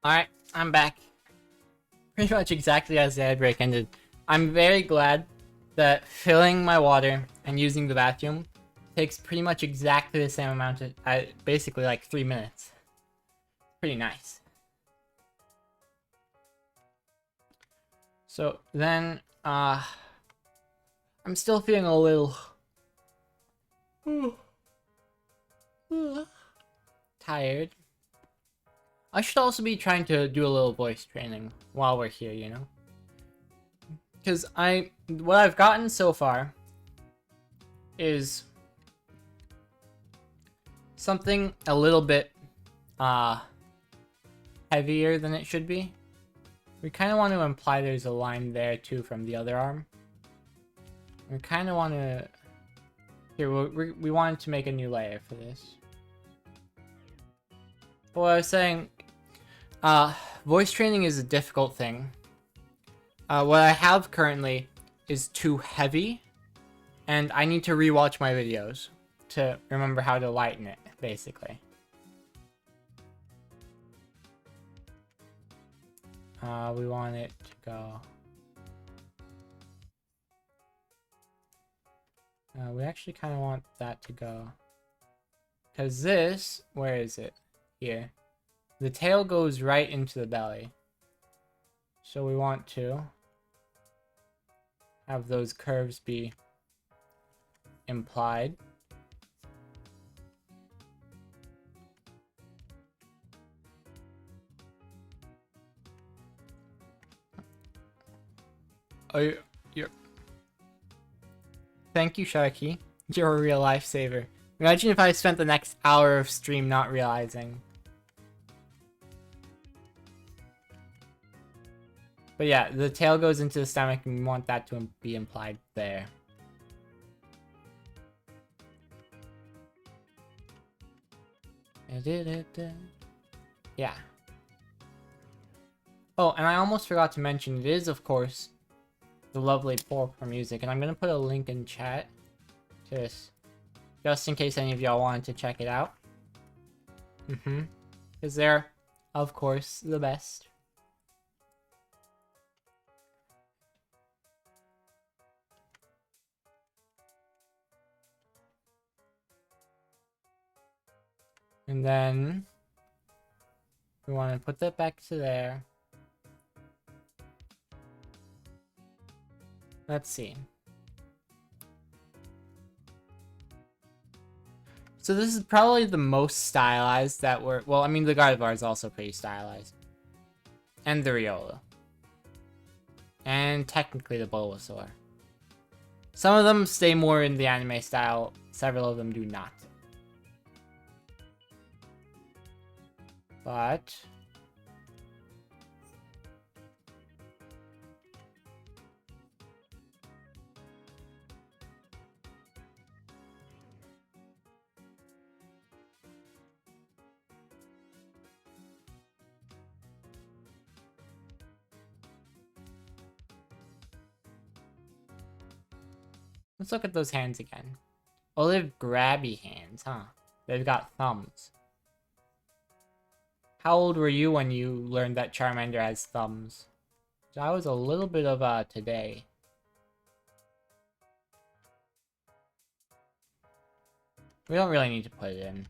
Alright, I'm back. Pretty much exactly as the ad break ended. I'm very glad that filling my water and using the bathroom takes pretty much exactly the same amount of, basically like 3 minutes. Pretty nice. So then, I'm still feeling a little tired. I should also be trying to do a little voice training while we're here, you know? Because what I've gotten so far is something a little bit, heavier than it should be. We kind of want to imply there's a line there too from the other arm. We kind of want to... Here, we wanted to make a new layer for this. But what I was saying, voice training is a difficult thing. What I have currently is too heavy, and I need to rewatch my videos to remember how to lighten it, basically. We want it to go... we actually kind of want that to go. Because this, where is it? Here. The tail goes right into the belly. So we want to have those curves be implied. Oh, you're... Thank you, Sharky. You're a real lifesaver. Imagine if I spent the next hour of stream not realizing. But yeah, the tail goes into the stomach and we want that to be implied there. Yeah. Oh, and I almost forgot to mention, it is, of course, the lovely Porpoise music, and I'm gonna put a link in chat to this, just in case any of y'all wanted to check it out. Because they're, of course, the best. And then we want to put that back to there. Let's see. So this is probably the most stylized that we're... Well, I mean, the Gardevoir is also pretty stylized. And the Riolu. And technically the Bulbasaur. Some of them stay more in the anime style. Several of them do not. But... let's look at those hands again. Oh, they have grabby hands, huh? They've got thumbs. How old were you when you learned that Charmander has thumbs? I was a little bit of today. We don't really need to put it in.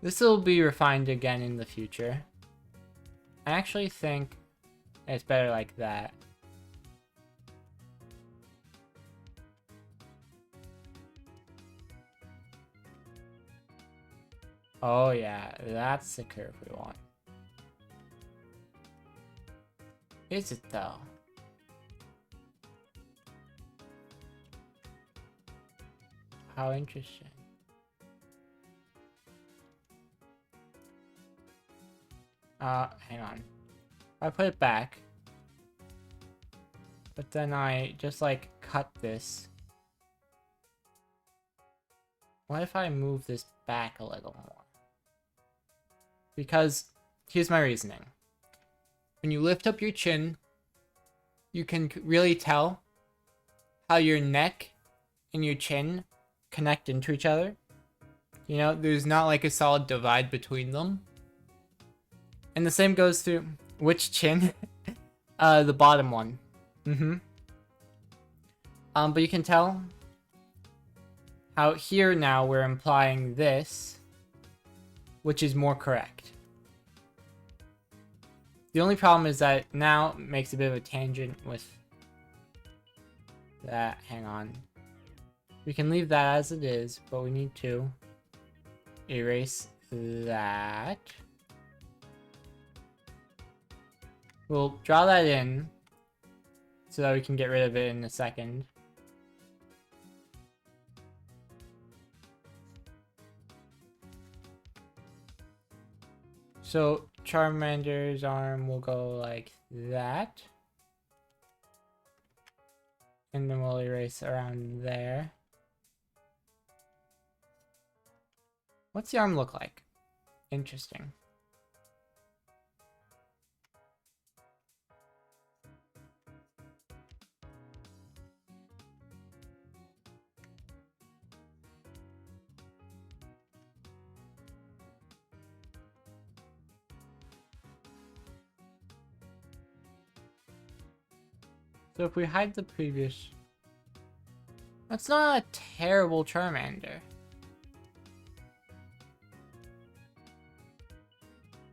This will be refined again in the future. I actually think it's better like that. Oh yeah, that's the curve we want. Is it though? How interesting. Hang on. I put it back. But then I just like cut this. What if I move this back a little more? Because here's my reasoning. When you lift up your chin, you can really tell how your neck and your chin connect into each other. You know, there's not like a solid divide between them. And the same goes to which chin? The bottom one. But you can tell how here now we're implying this, which is more correct. The only problem is that now it makes a bit of a tangent with that. Hang on. We can leave that as it is, but we need to erase that. We'll draw that in so that we can get rid of it in a second. So Charmander's arm will go like that. And then we'll erase around there. What's the arm look like? Interesting. So if we hide the previous... That's not a terrible Charmander.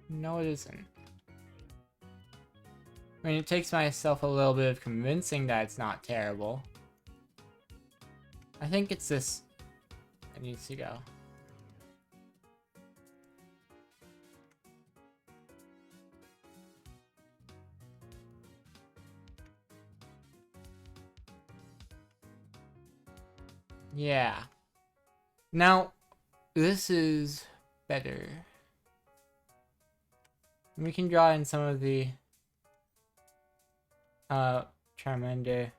No, it isn't. I mean, it takes myself a little bit of convincing that it's not terrible. I think it's this that needs to go. Yeah. Now, this is better. We can draw in some of the Charmander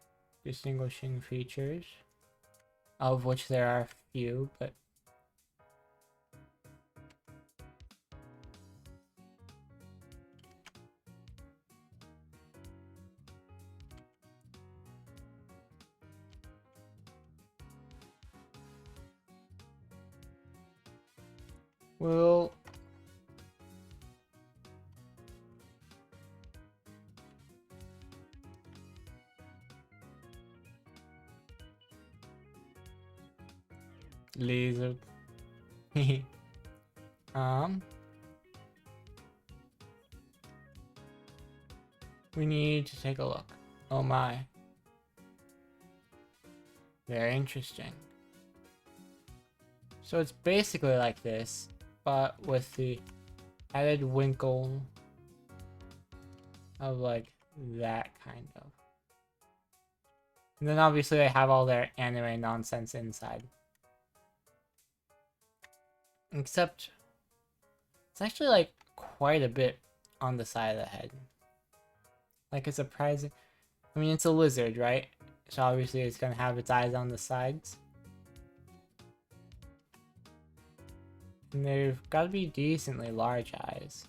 distinguishing features, of which there are few, but we'll laser. We need to take a look. Oh my. Very interesting. So it's basically like this, but with the added winkle of like that kind of. And then obviously they have all their anime nonsense inside. Except it's actually like quite a bit on the side of the head. Like a surprising... I mean, it's a lizard, right? So obviously it's gonna have its eyes on the sides. And they've got to be decently large eyes.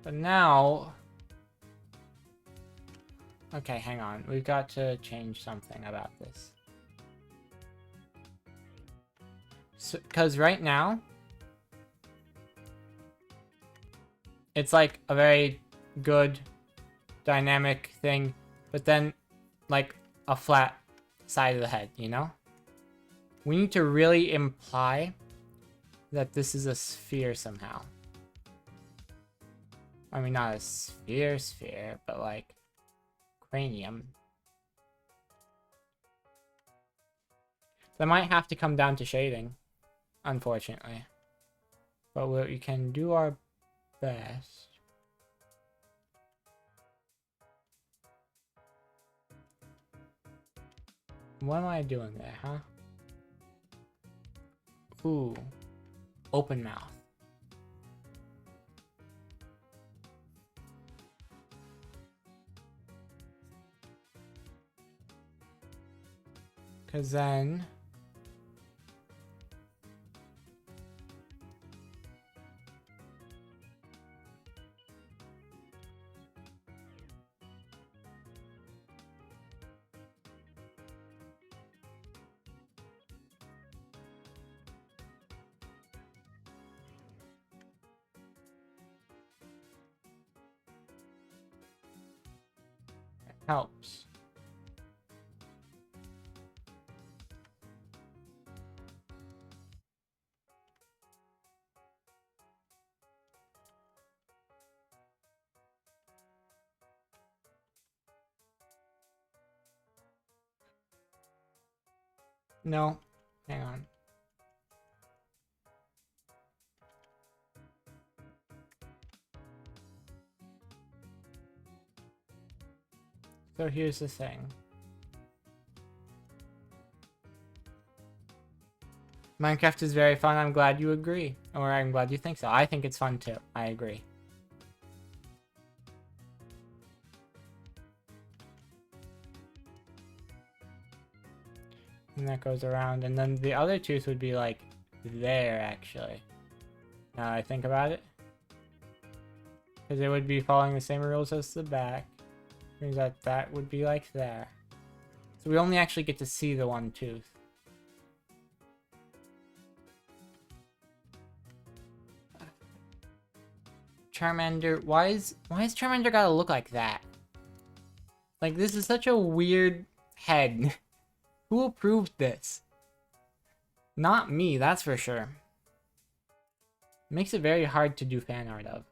But now... Okay, hang on. We've got to change something about this. Because right now, it's like a very good dynamic thing, but then like a flat side of the head, you know? We need to really imply that this is a sphere somehow. I mean, not a sphere, but like cranium. That might have to come down to shading, unfortunately. But we can do our best. What am I doing there, huh? Ooh. Open mouth. Because then... helps. No, hang on. So here's the thing. Minecraft is very fun. I'm glad you agree. Or I'm glad you think so. I think it's fun too. I agree. And that goes around. And then the other tooth would be like there, actually. Now I think about it. Because it would be following the same rules as the back. Means that that would be like there. So we only actually get to see the one tooth. Charmander, why is Charmander gotta look like that? Like, this is such a weird head. Who approved this? Not me, that's for sure. Makes it very hard to do fan art of.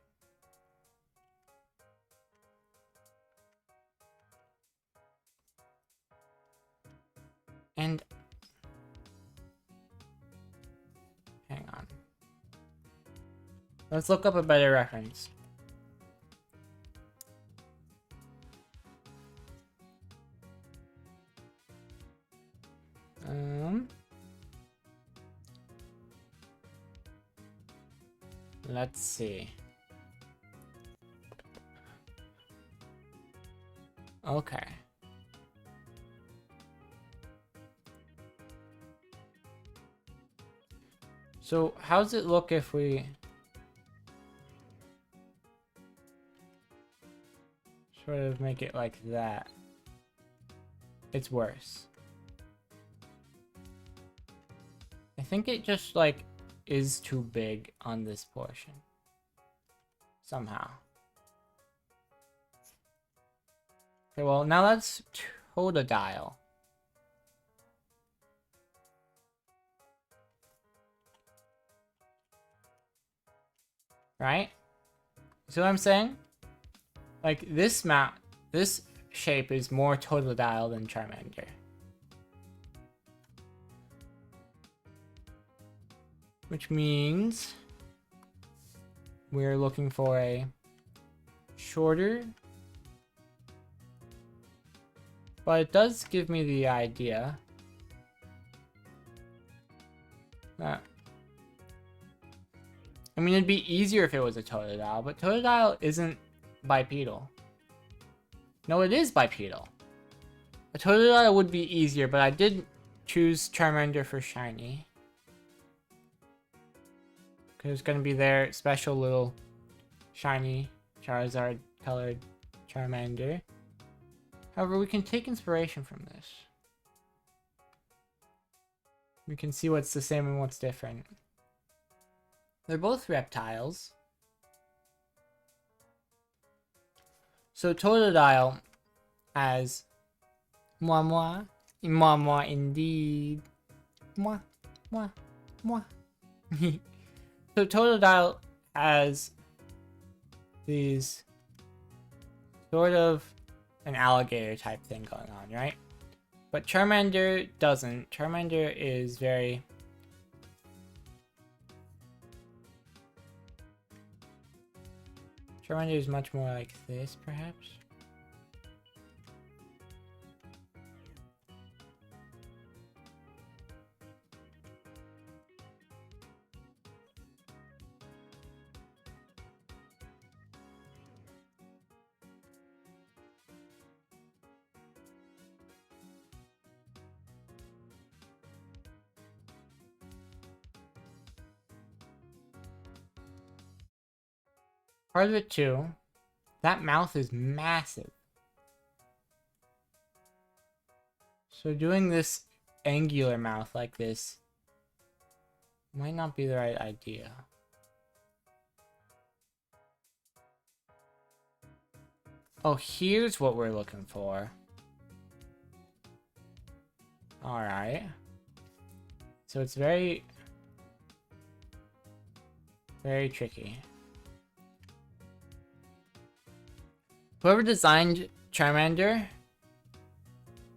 And hang on. Let's look up a better reference. Let's see. Okay. So, how's it look if we sort of make it like that? It's worse. I think it just, like, is too big on this portion. Somehow. Okay, well, now let's Totodile. Right? See what I'm saying? Like, this shape is more Totodile than Charmander. Which means we're looking for a shorter, but it does give me the idea that, I mean, it'd be easier if it was a Totodile, but Totodile isn't bipedal. No, it is bipedal. A Totodile would be easier, but I did choose Charmander for shiny. Because it's going to be their special little shiny Charizard colored Charmander. However, we can take inspiration from this. We can see what's the same and what's different. They're both reptiles. So Totodile as moi moi, moi moi indeed, moi moi moi. So Totodile has these sort of an alligator type thing going on, right? But Charmander doesn't. Charmander is very... Charmander is much more like this, perhaps? Part of it too, that mouth is massive. So doing this angular mouth like this might not be the right idea. Oh, here's what we're looking for. Alright. So it's very tricky. Whoever designed Charmander,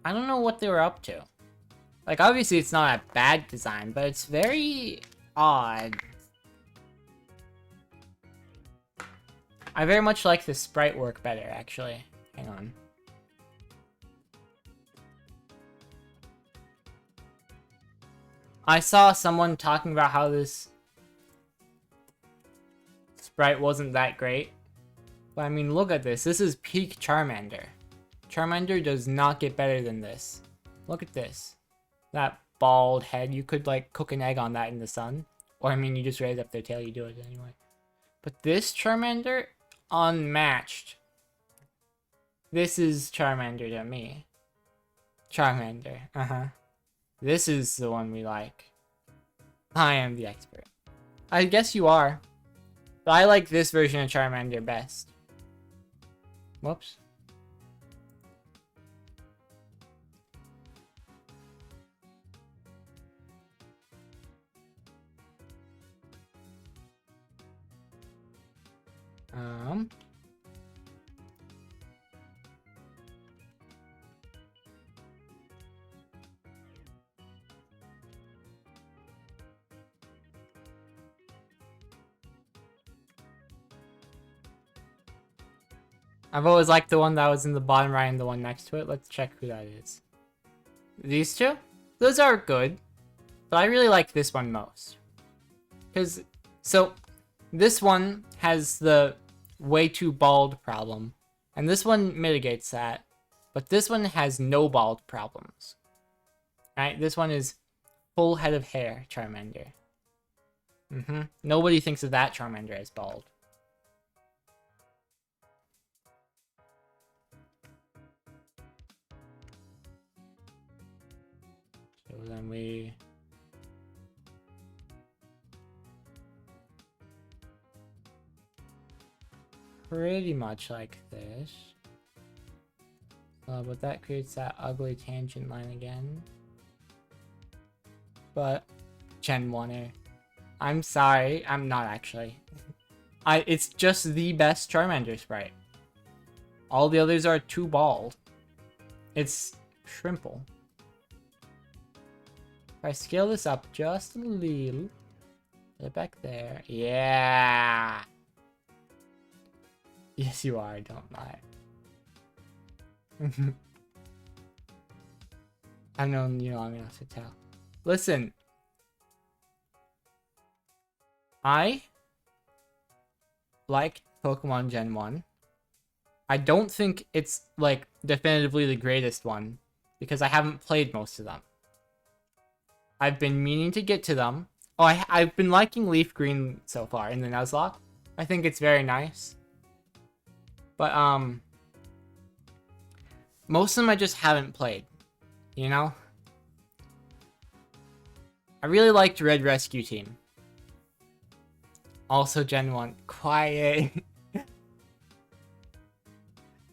I don't know what they were up to. Like, obviously it's not a bad design, but it's very odd. I very much like the sprite work better, actually. Hang on. I saw someone talking about how this sprite wasn't that great. But I mean, look at this. This is peak Charmander. Charmander does not get better than this. Look at this. That bald head. You could, like, cook an egg on that in the sun. Or, I mean, you just raise up their tail. You do it anyway. But this Charmander, unmatched. This is Charmander to me. Charmander. This is the one we like. I am the expert. I guess you are. But I like this version of Charmander best. Whoops. I've always liked the one that was in the bottom right and the one next to it. Let's check who that is. These two? Those are good. But I really like this one most. Because, so, this one has the way too bald problem. And this one mitigates that. But this one has no bald problems. Right? This one is full head of hair Charmander. Nobody thinks of that Charmander as bald. So then we... pretty much like this. But that creates that ugly tangent line again. But Gen 1er. I'm sorry, I'm not actually. It's just the best Charmander sprite. All the others are too bald. It's Shrimple. If I scale this up just a little, put it back there. Yeah. Yes, you are. Don't lie. I've known you long enough to tell. Listen. I like Pokemon Gen 1. I don't think it's, like, definitively the greatest one, because I haven't played most of them. I've been meaning to get to them. Oh, I've been liking Leaf Green so far in the Nuzlocke. I think it's very nice. But, most of them I just haven't played, you know? I really liked Red Rescue Team. Also Gen 1. Quiet.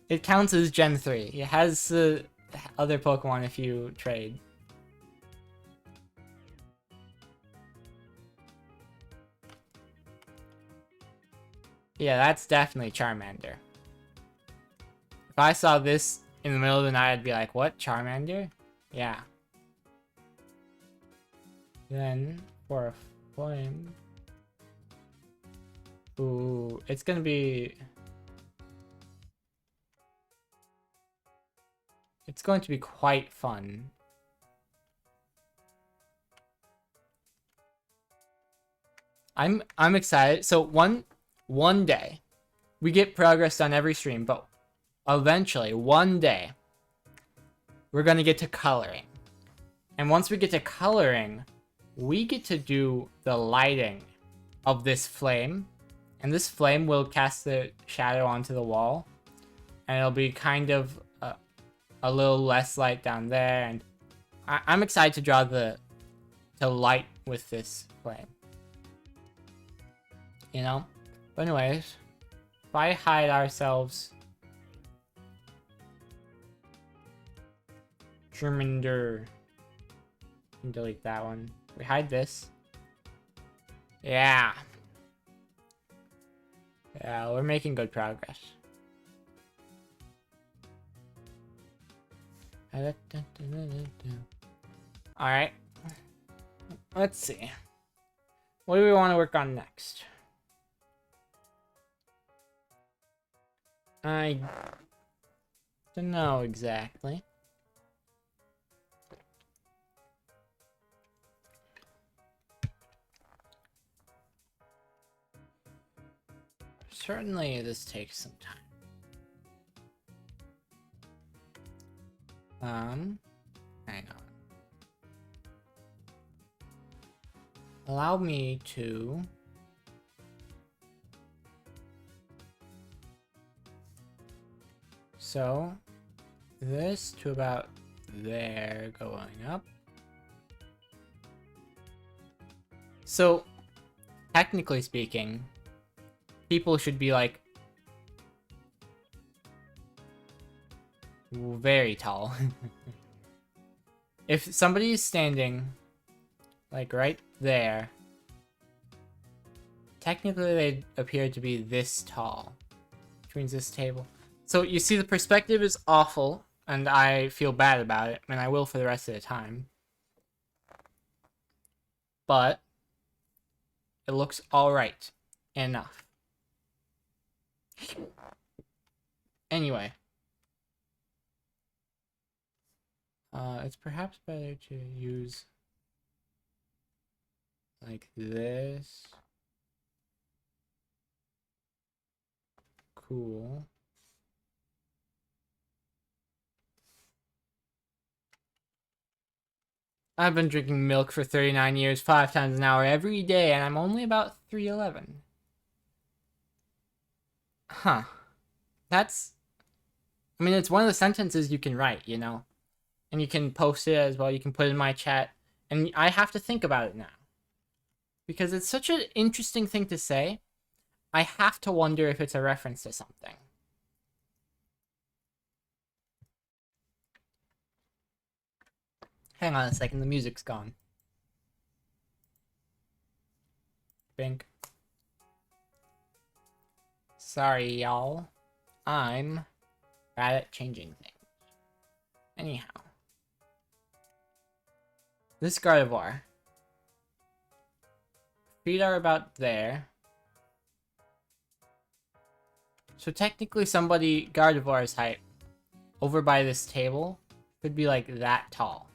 It counts as Gen 3. It has other Pokemon if you trade. Yeah, that's definitely Charmander. If I saw this in the middle of the night, I'd be like, what? Charmander? Yeah. Then, for a flame... Ooh, it's gonna be... It's going to be quite fun. I'm excited. So one day, we get progress on every stream, but eventually, one day, we're gonna get to coloring. And once we get to coloring, we get to do the lighting of this flame. And this flame will cast the shadow onto the wall. And it'll be kind of a little less light down there. And I'm excited to draw to light with this flame. You know? But anyways, if I hide ourselves Germander. Delete that one. We hide this. Yeah. Yeah, we're making good progress. Alright. Let's see. What do we want to work on next? I don't know exactly. Certainly this takes some time. Hang on. Allow me to... So, this to about there going up. So, technically speaking, people should be like very tall. If somebody is standing like right there, technically they appear to be this tall, which means this table. So you see the perspective is awful, and I feel bad about it, and I will for the rest of the time. But it looks alright enough. Anyway. It's perhaps better to use like this. Cool. I've been drinking milk for 39 years, 5 times an hour every day, and I'm only about 3'11". Huh. That's... I mean, it's one of the sentences you can write, you know? And you can post it as well, you can put it in my chat. And I have to think about it now. Because it's such an interesting thing to say, I have to wonder if it's a reference to something. Hang on a second, the music's gone. Bink. Sorry, y'all. I'm bad at changing things. Anyhow. This Gardevoir. Feet are about there. So technically somebody Gardevoir's height over by this table could be like that tall.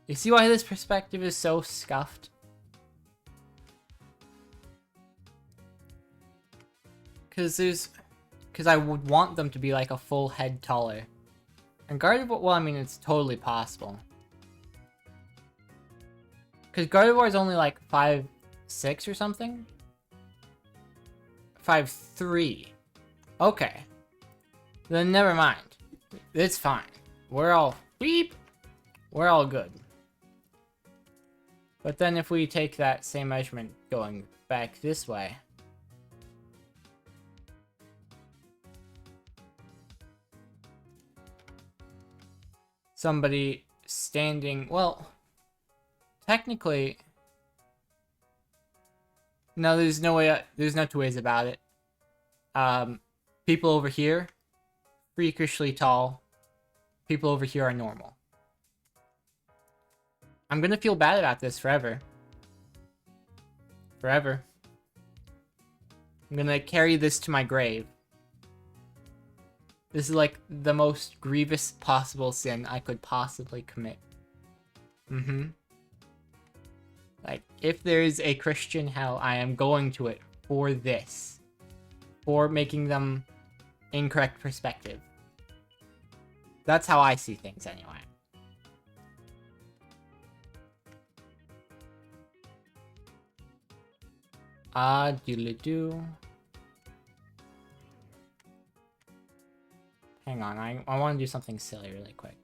You see why this perspective is so scuffed? Because I would want them to be like a full head taller. And Gardevoir, well, I mean, it's totally possible. Because Gardevoir is only like 5'6" or something? 5'3". Okay. Then never mind. It's fine. We're all... beep! We're all good. But then if we take that same measurement going back this way... Somebody standing... Well, technically... No, there's no way... There's no two ways about it. People over here, freakishly tall. People over here are normal. I'm gonna feel bad about this forever. Forever. I'm gonna carry this to my grave. This is like the most grievous possible sin I could possibly commit. Like, if there's a Christian hell, I am going to it for this. For making them incorrect perspective. That's how I see things anyway. Doodly-doo. Hang on, I want to do something silly really quick.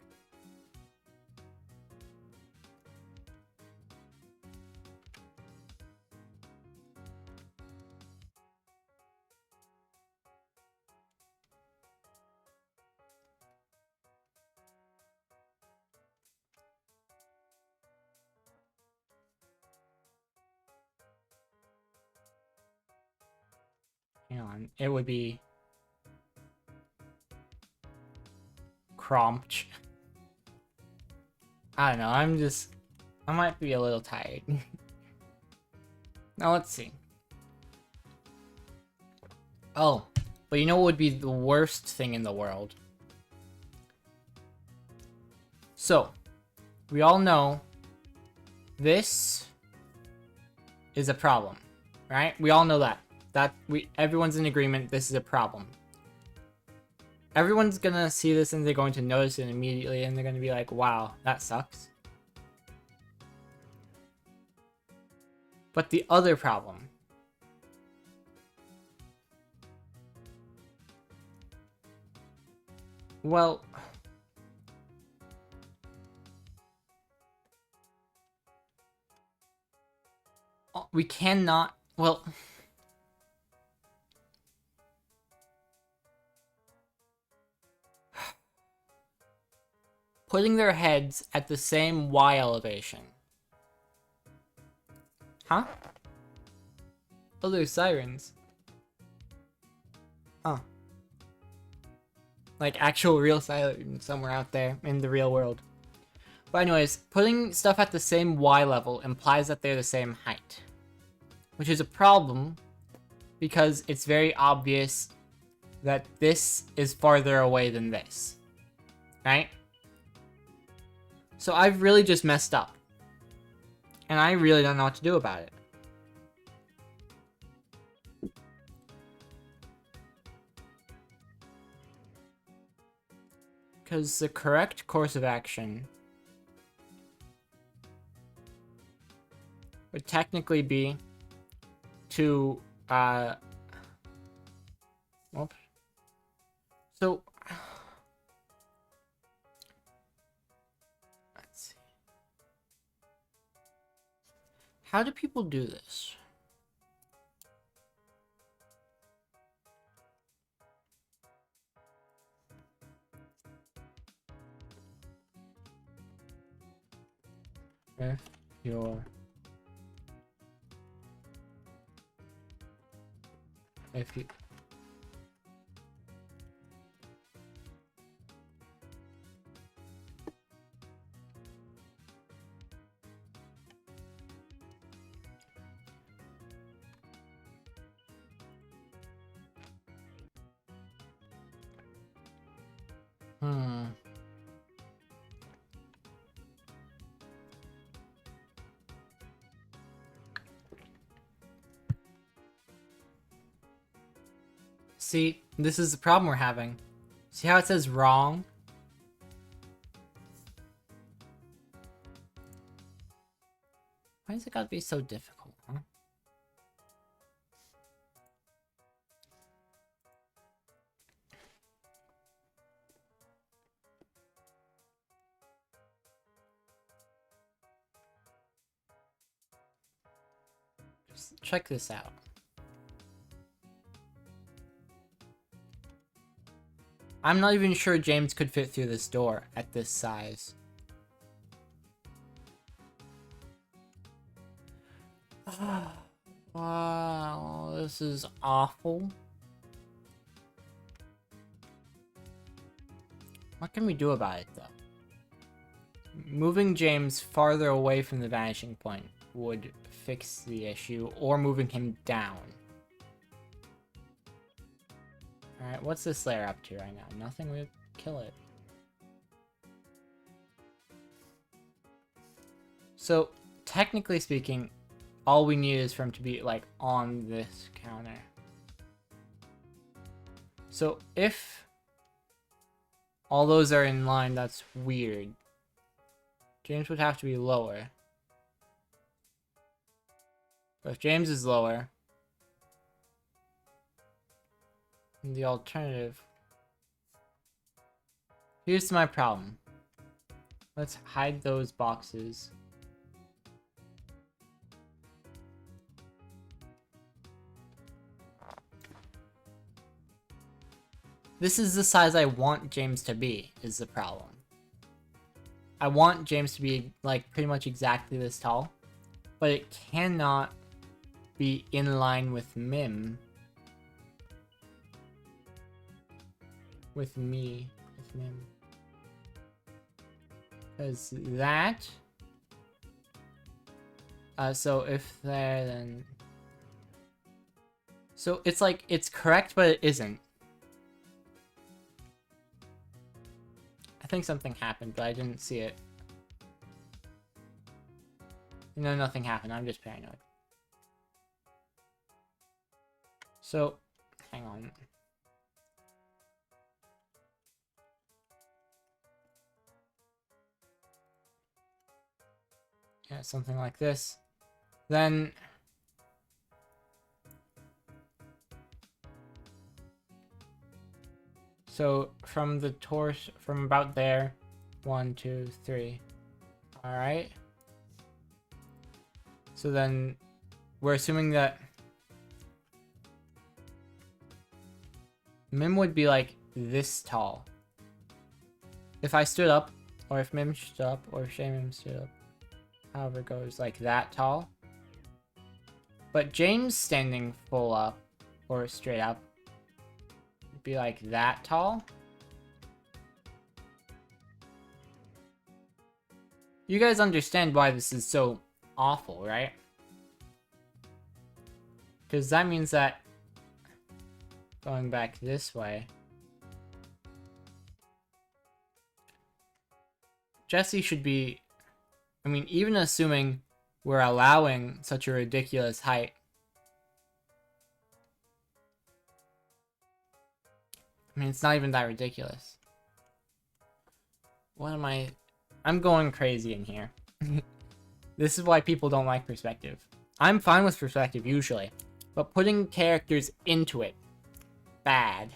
Hang on. It would be Cromch. I don't know. I might be a little tired. Now let's see. Oh, but you know what would be the worst thing in the world? So, we all know this is a problem, right? We all know that. Everyone's in agreement this is a problem. Everyone's gonna see this and they're going to notice it immediately and they're gonna be like, wow, that sucks. But the other problem. Well, we cannot, well, putting their heads at the same Y elevation. Huh? Oh, there's sirens. Huh. Like actual real sirens somewhere out there in the real world. But anyways, putting stuff at the same Y level implies that they're the same height. Which is a problem because it's very obvious that this is farther away than this. Right? So I've really just messed up. And I really don't know what to do about it. Because the correct course of action would technically be to, whoops. So, let's see. How do people do this? If you See, this is the problem we're having. See how it says wrong? Why does it gotta be so difficult, huh? Just check this out. I'm not even sure James could fit through this door at this size. Wow, this is awful. What can we do about it, though? Moving James farther away from the vanishing point would fix the issue, or moving him down. Alright, what's this layer up to right now? Nothing would kill it. So, technically speaking, all we need is for him to be, like, on this counter. So, if all those are in line, that's weird. James would have to be lower. But if James is lower, the alternative. Here's my problem. Let's hide those boxes. This is the size I want James to be, is the problem. I want James to be, like, pretty much exactly this tall, but it cannot be in line with Mim, with me, with Mim. Because that... so if there, then... So it's like, it's correct, but it isn't. I think something happened, but I didn't see it. No, nothing happened. I'm just paranoid. So, hang on. Yeah, something like this. Then... So, from the torso, from about there, 1, 2, 3. Alright. So then, we're assuming that Mim would be like this tall. If I stood up, or if Mim stood up, or if Shaymim stood up, however it goes, like that tall. But James standing full up, or straight up, would be like that tall. You guys understand why this is so awful, right? Because that means that going back this way, Jesse should be, I mean, even assuming we're allowing such a ridiculous height, I mean, it's not even that ridiculous. What am I... I'm going crazy in here. This is why people don't like perspective. I'm fine with perspective usually, but putting characters into it, bad.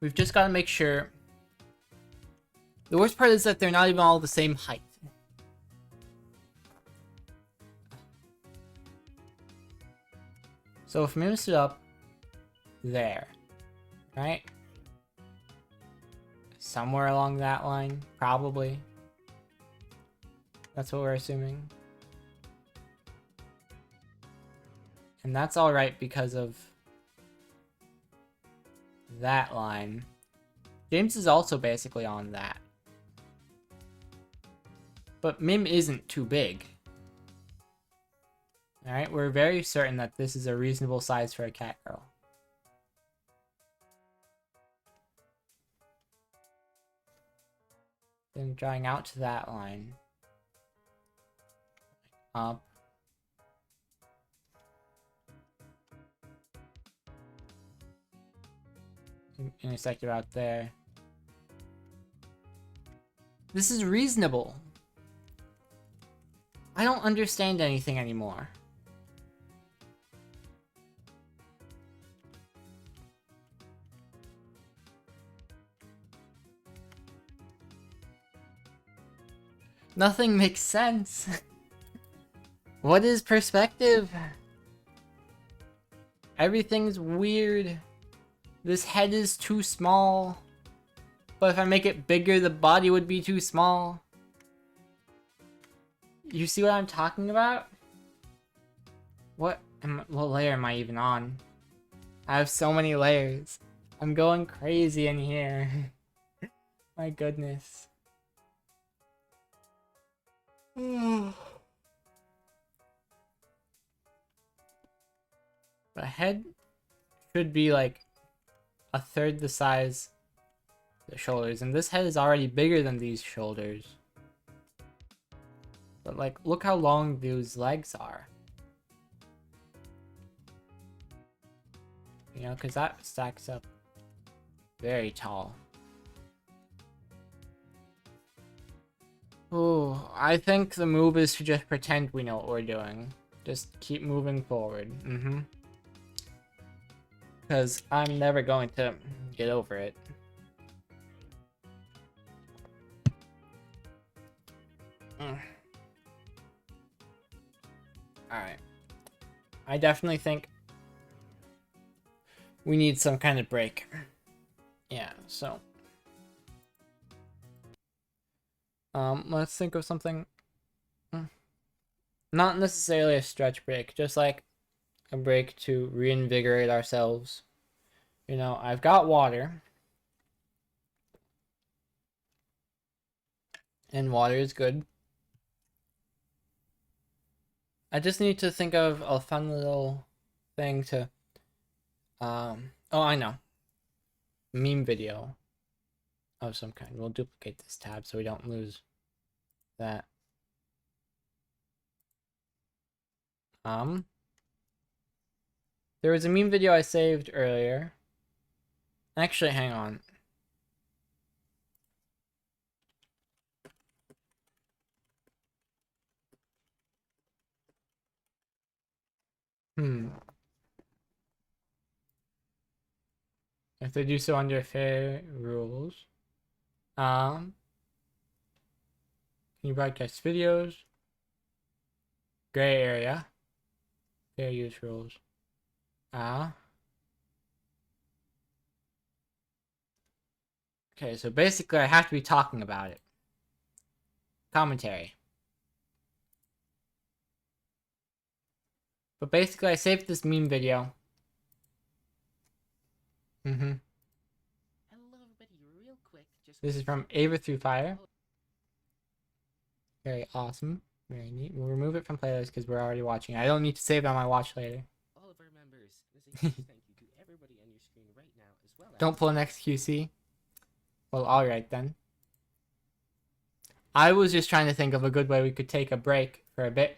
We've just got to make sure. The worst part is that they're not even all the same height. So if Mim stood up there, right? Somewhere along that line, probably. That's what we're assuming. And that's alright because of that line. James is also basically on that. But Mim isn't too big. Alright, we're very certain that this is a reasonable size for a cat girl. Then drawing out to that line. Up. Intersect about there. This is reasonable. I don't understand anything anymore. Nothing makes sense. What is perspective? Everything's weird. This head is too small. But if I make it bigger, the body would be too small. You see what I'm talking about? What layer am I even on? I have so many layers. I'm going crazy in here. My goodness. The head should be like a third the size of the shoulders, and this head is already bigger than these shoulders. But like, look how long those legs are. You know, because that stacks up very tall. Ooh, I think the move is to just pretend we know what we're doing. Just keep moving forward. Because I'm never going to get over it. Alright. I definitely think we need some kind of break. Yeah, so. Let's think of something. Not necessarily a stretch break, just like a break to reinvigorate ourselves. You know, I've got water. And water is good. I just need to think of a fun little thing to oh, I know. Meme video of some kind. We'll duplicate this tab so we don't lose that. There was a meme video I saved earlier. Actually, hang on. If they do so under fair rules. Can you broadcast videos? Gray area. Fair use rules. Okay, so basically I have to be talking about it. Commentary. But basically I saved this meme video. Hello, everybody, real quick. This is from Ava Through Fire. Very awesome. Very neat. We'll remove it from playlist because we're already watching. I don't need to save it on my watch later. All of our members, this is a huge thank you to everybody on your screen right now, as well as... Don't pull an XQC. Well, alright then. I was just trying to think of a good way we could take a break for a bit.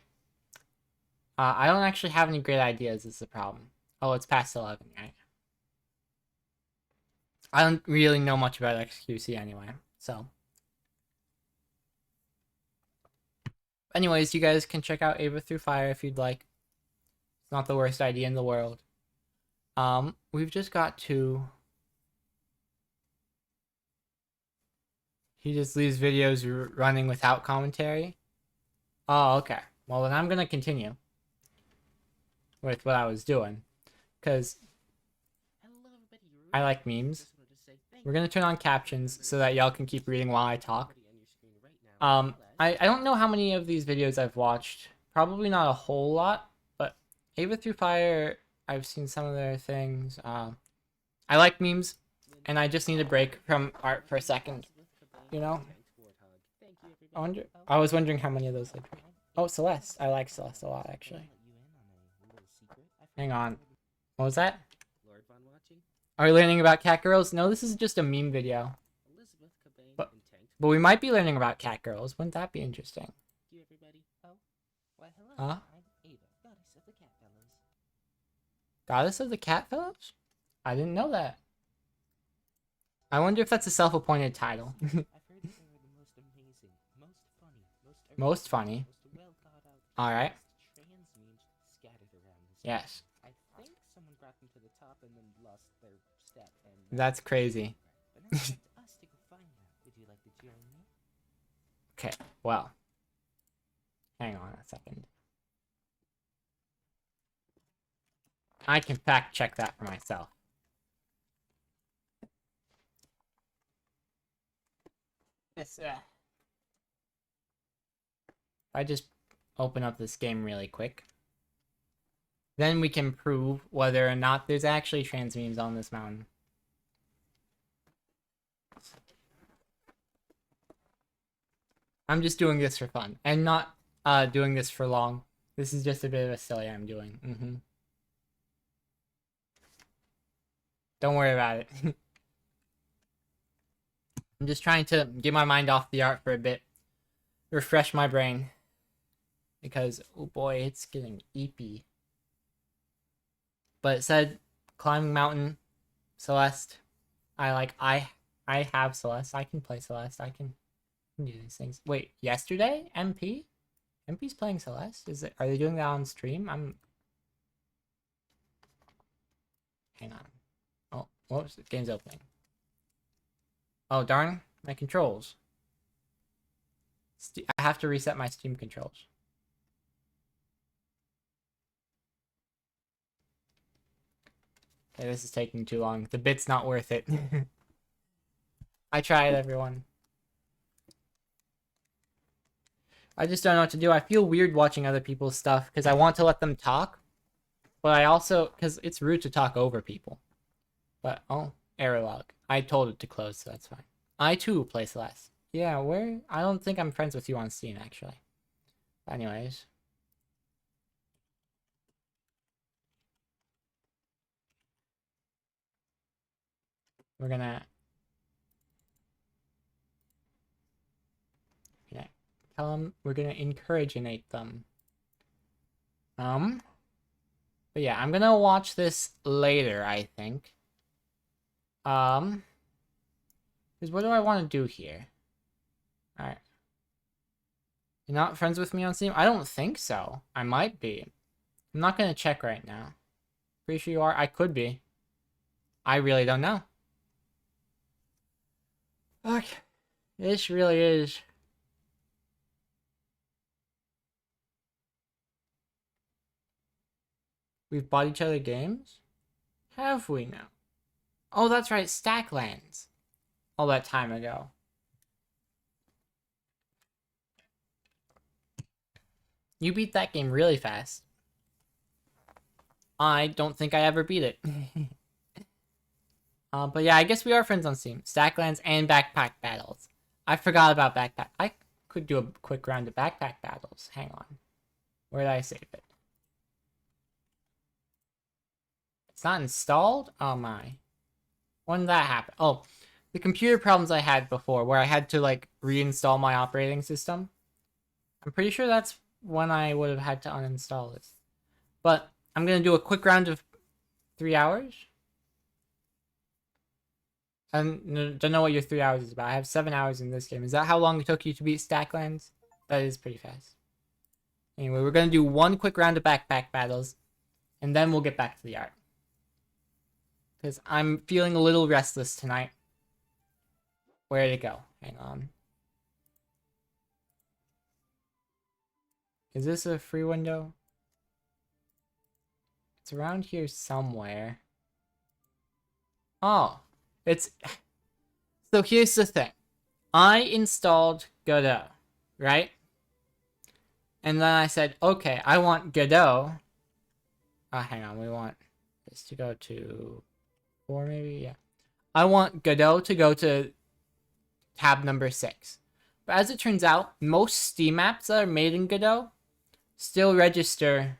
I don't actually have any great ideas, is the problem. Oh, it's past 11, right? I don't really know much about XQC anyway, so. Anyways, you guys can check out Ava Through Fire if you'd like. It's not the worst idea in the world. We've just got to... He just leaves videos running without commentary. Oh, okay. Well, then I'm gonna continue with what I was doing, because I like memes. We're gonna turn on captions so that y'all can keep reading while I talk. I don't know how many of these videos I've watched. Probably not a whole lot, but Ava Through Fire, I've seen some of their things. I like memes, and I just need a break from art for a second. You know? I was wondering how many of those like. Oh, Celeste. I like Celeste a lot, actually. Hang on. What was that? Are we learning about cat girls? No, this is just a meme video. But we might be learning about cat girls. Wouldn't that be interesting? Huh? Goddess of the Cat Fellows? I didn't know that. I wonder if that's a self-appointed title. Most funny. Alright. Yes. That's crazy. Okay, well. Hang on a second. I can fact check that for myself. If I just open up this game really quick, then we can prove whether or not there's actually trans memes on this mountain. I'm just doing this for fun, and not doing this for long. This is just a bit of a silly I'm doing. Don't worry about it. I'm just trying to get my mind off the art for a bit. Refresh my brain. Because, oh boy, it's getting eepy. But it said, climbing mountain, Celeste. I have Celeste. I can play Celeste. I can do these things. Wait, yesterday? MP? MP's playing Celeste? Are they doing that on stream? Hang on. Oh, whoops, the game's opening. Oh, darn. My controls. I have to reset my Steam controls. Okay, this is taking too long. The bit's not worth it. I tried, everyone. I just don't know what to do. I feel weird watching other people's stuff because I want to let them talk. But I also... Because it's rude to talk over people. But, oh, error log. I told it to close, so that's fine. I too play Celeste. Yeah, where? I don't think I'm friends with you on Steam, actually. Anyways. We're gonna tell them, we're gonna encourageate them. But yeah, I'm gonna watch this later, I think. Because what do I want to do here? Alright. You're not friends with me on Steam? I don't think so. I might be. I'm not gonna check right now. Pretty sure you are? I could be. I really don't know. Okay. This really is. We've bought each other games? Have we now? Oh, that's right, Stacklands. All that time ago. You beat that game really fast. I don't think I ever beat it. But yeah, I guess we are friends on Steam. Stacklands and Backpack Battles. I forgot about Backpack. I could do a quick round of Backpack Battles. Hang on. Where did I save it? It's not installed? Oh my. When did that happen? Oh, the computer problems I had before where I had to like reinstall my operating system. I'm pretty sure that's when I would have had to uninstall this. But I'm going to do a quick round of 3 hours. I don't know what your 3 hours is about. I have 7 hours in this game. Is that how long it took you to beat Stacklands? That is pretty fast. Anyway, we're going to do one quick round of Backpack Battles. And then we'll get back to the art. Because I'm feeling a little restless tonight. Where'd it go? Hang on. Is this a free window? It's around here somewhere. Oh. It's... So here's the thing. I installed Godot, right? And then I said, okay, I want Godot. Oh, hang on. We want this to go to 4 maybe? Yeah. I want Godot to go to tab number 6. But as it turns out, most Steam apps that are made in Godot still register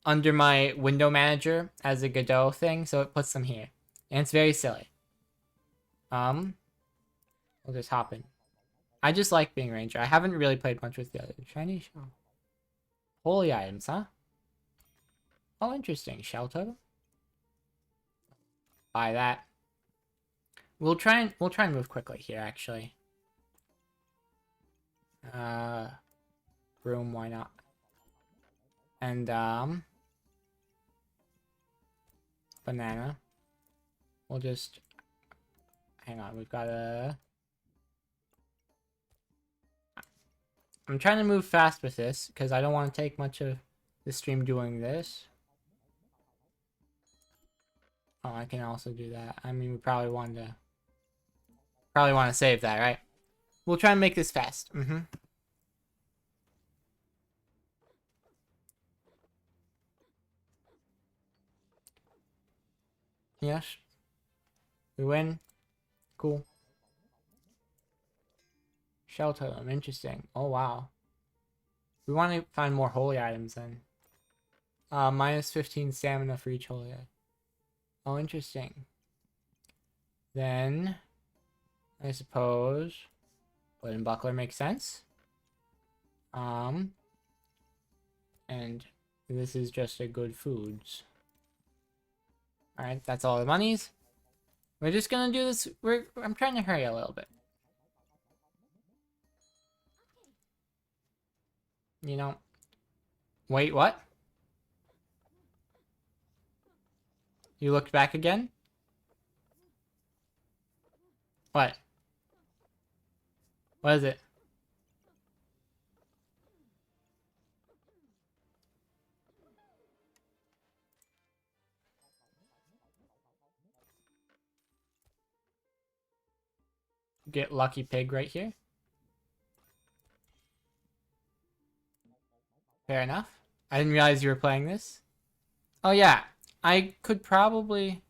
under my window manager as a Godot thing, so it puts them here. And it's very silly. We'll just hop in. I just like being Ranger. I haven't really played much with the other. Shiny shell. Holy items, huh? Oh, interesting. Shell totem? Buy that. We'll try and move quickly here, actually. Room, why not? And, banana. We'll just... Hang on, we've got a... I'm trying to move fast with this, because I don't want to take much of the stream doing this. Oh, I can also do that. I mean, we probably want to save that, right? We'll try and make this fast. Yes. We win. Cool. Shell totem, interesting. Oh, wow. We want to find more holy items then. Minus 15 stamina for each holy item. Oh, interesting. Then, I suppose, wooden buckler makes sense. And this is just a good foods. Alright, that's all the monies. We're just gonna do this. I'm trying to hurry a little bit. You know. Wait, what? You looked back again? What? What is it? Get Lucky Pig right here. Fair enough. I didn't realize you were playing this. Oh yeah, I could probably...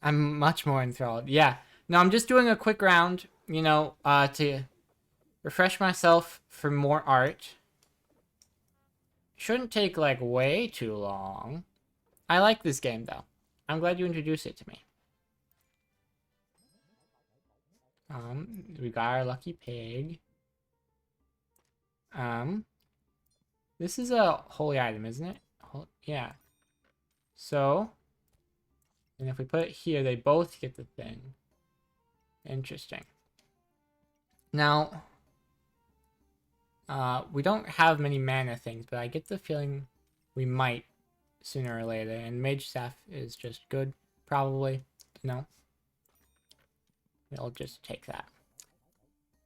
I'm much more enthralled. Yeah. No, I'm just doing a quick round, to refresh myself for more art. Shouldn't take, like, way too long. I like this game, though. I'm glad you introduced it to me. We got our lucky pig. This is a holy item, isn't it? Yeah. So, and if we put it here, they both get the thing. Interesting. Now, we don't have many mana things, but I get the feeling we might sooner or later. And Mage Staff is just good, probably. No. We'll just take that.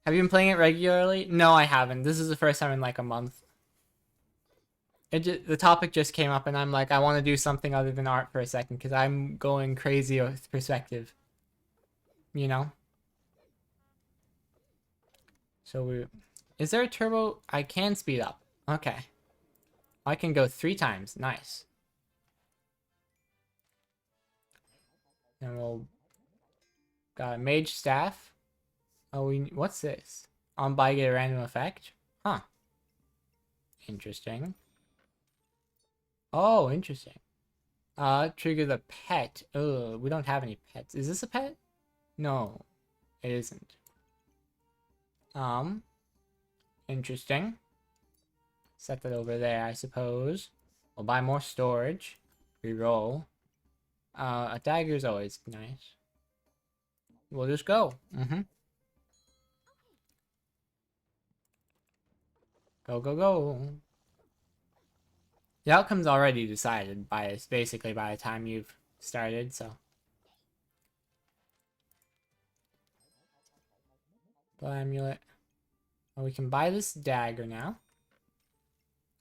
Have you been playing it regularly? No, I haven't. This is the first time in like a month. The topic just came up, and I'm like, I want to do something other than art for a second, because I'm going crazy with perspective. You know? So is there a turbo? I can speed up. Okay. I can go 3 times. Nice. And we'll got a mage staff. Oh, what's this? On buy get a random effect? Huh. Interesting. Oh, interesting. Trigger the pet. Oh, we don't have any pets. Is this a pet? No, it isn't. Interesting. Set that over there, I suppose. We'll buy more storage. Reroll. A dagger is always nice. We'll just go. Go, go, go. The outcome's already decided basically by the time you've started, so. Blood amulet. Oh, we can buy this dagger now.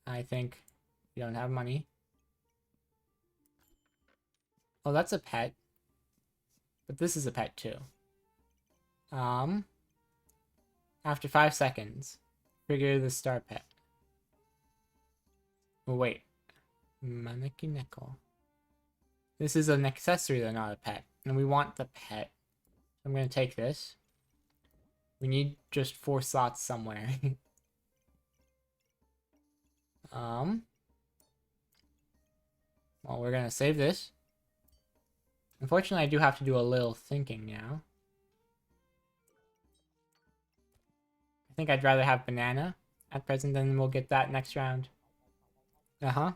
I think we don't have money. Oh, that's a pet. But this is a pet too. After 5 seconds, trigger the star pet. Oh, wait. Maneki Neko. This is an accessory, though, not a pet. And we want the pet. I'm gonna take this. We need just 4 slots somewhere. Well, we're gonna save this. Unfortunately, I do have to do a little thinking now. I think I'd rather have banana at present, then we'll get that next round. I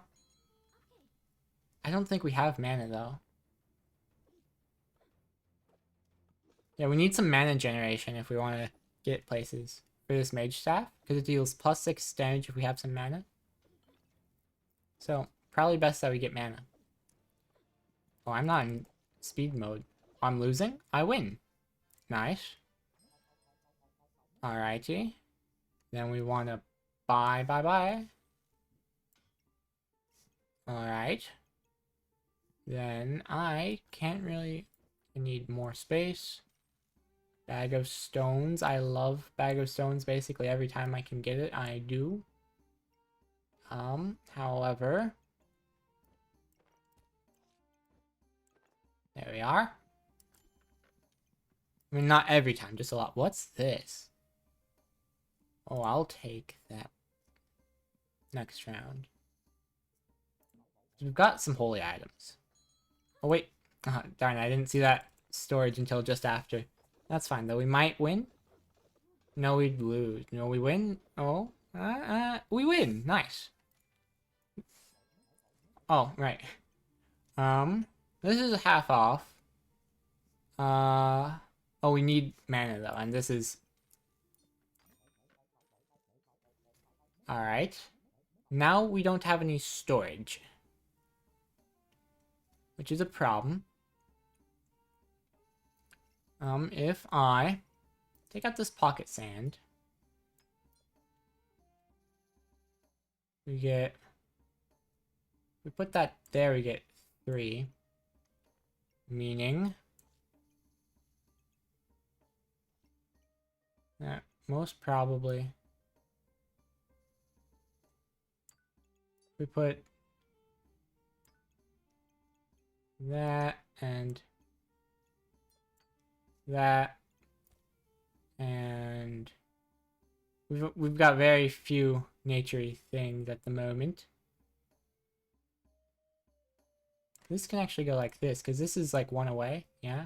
don't think we have mana, though. Yeah, we need some mana generation if we want to get places for this mage staff, because it deals +6 damage if we have some mana. So, probably best that we get mana. Oh, I'm not in speed mode. I'm losing? I win. Nice. Alrighty. Then we want to buy. Alright. Then I can't really... I need more space. Bag of stones. I love bag of stones. Basically every time I can get it, I do. However... There we are. I mean, not every time, just a lot. What's this? Oh, I'll take that next round. We've got some holy items. Oh, wait. Darn, I didn't see that storage until just after. That's fine, though. We might win. No, we'd lose. No, we win. Oh, we win. Nice. Oh, right. This is half off. Oh, we need mana, though, and this is... Alright. Now we don't have any storage, which is a problem. If I take out this pocket sand, we put that there, we get 3, meaning that most probably we put that and that, and we've got very few naturey things at the moment. This can actually go like this, because this is like one away, yeah.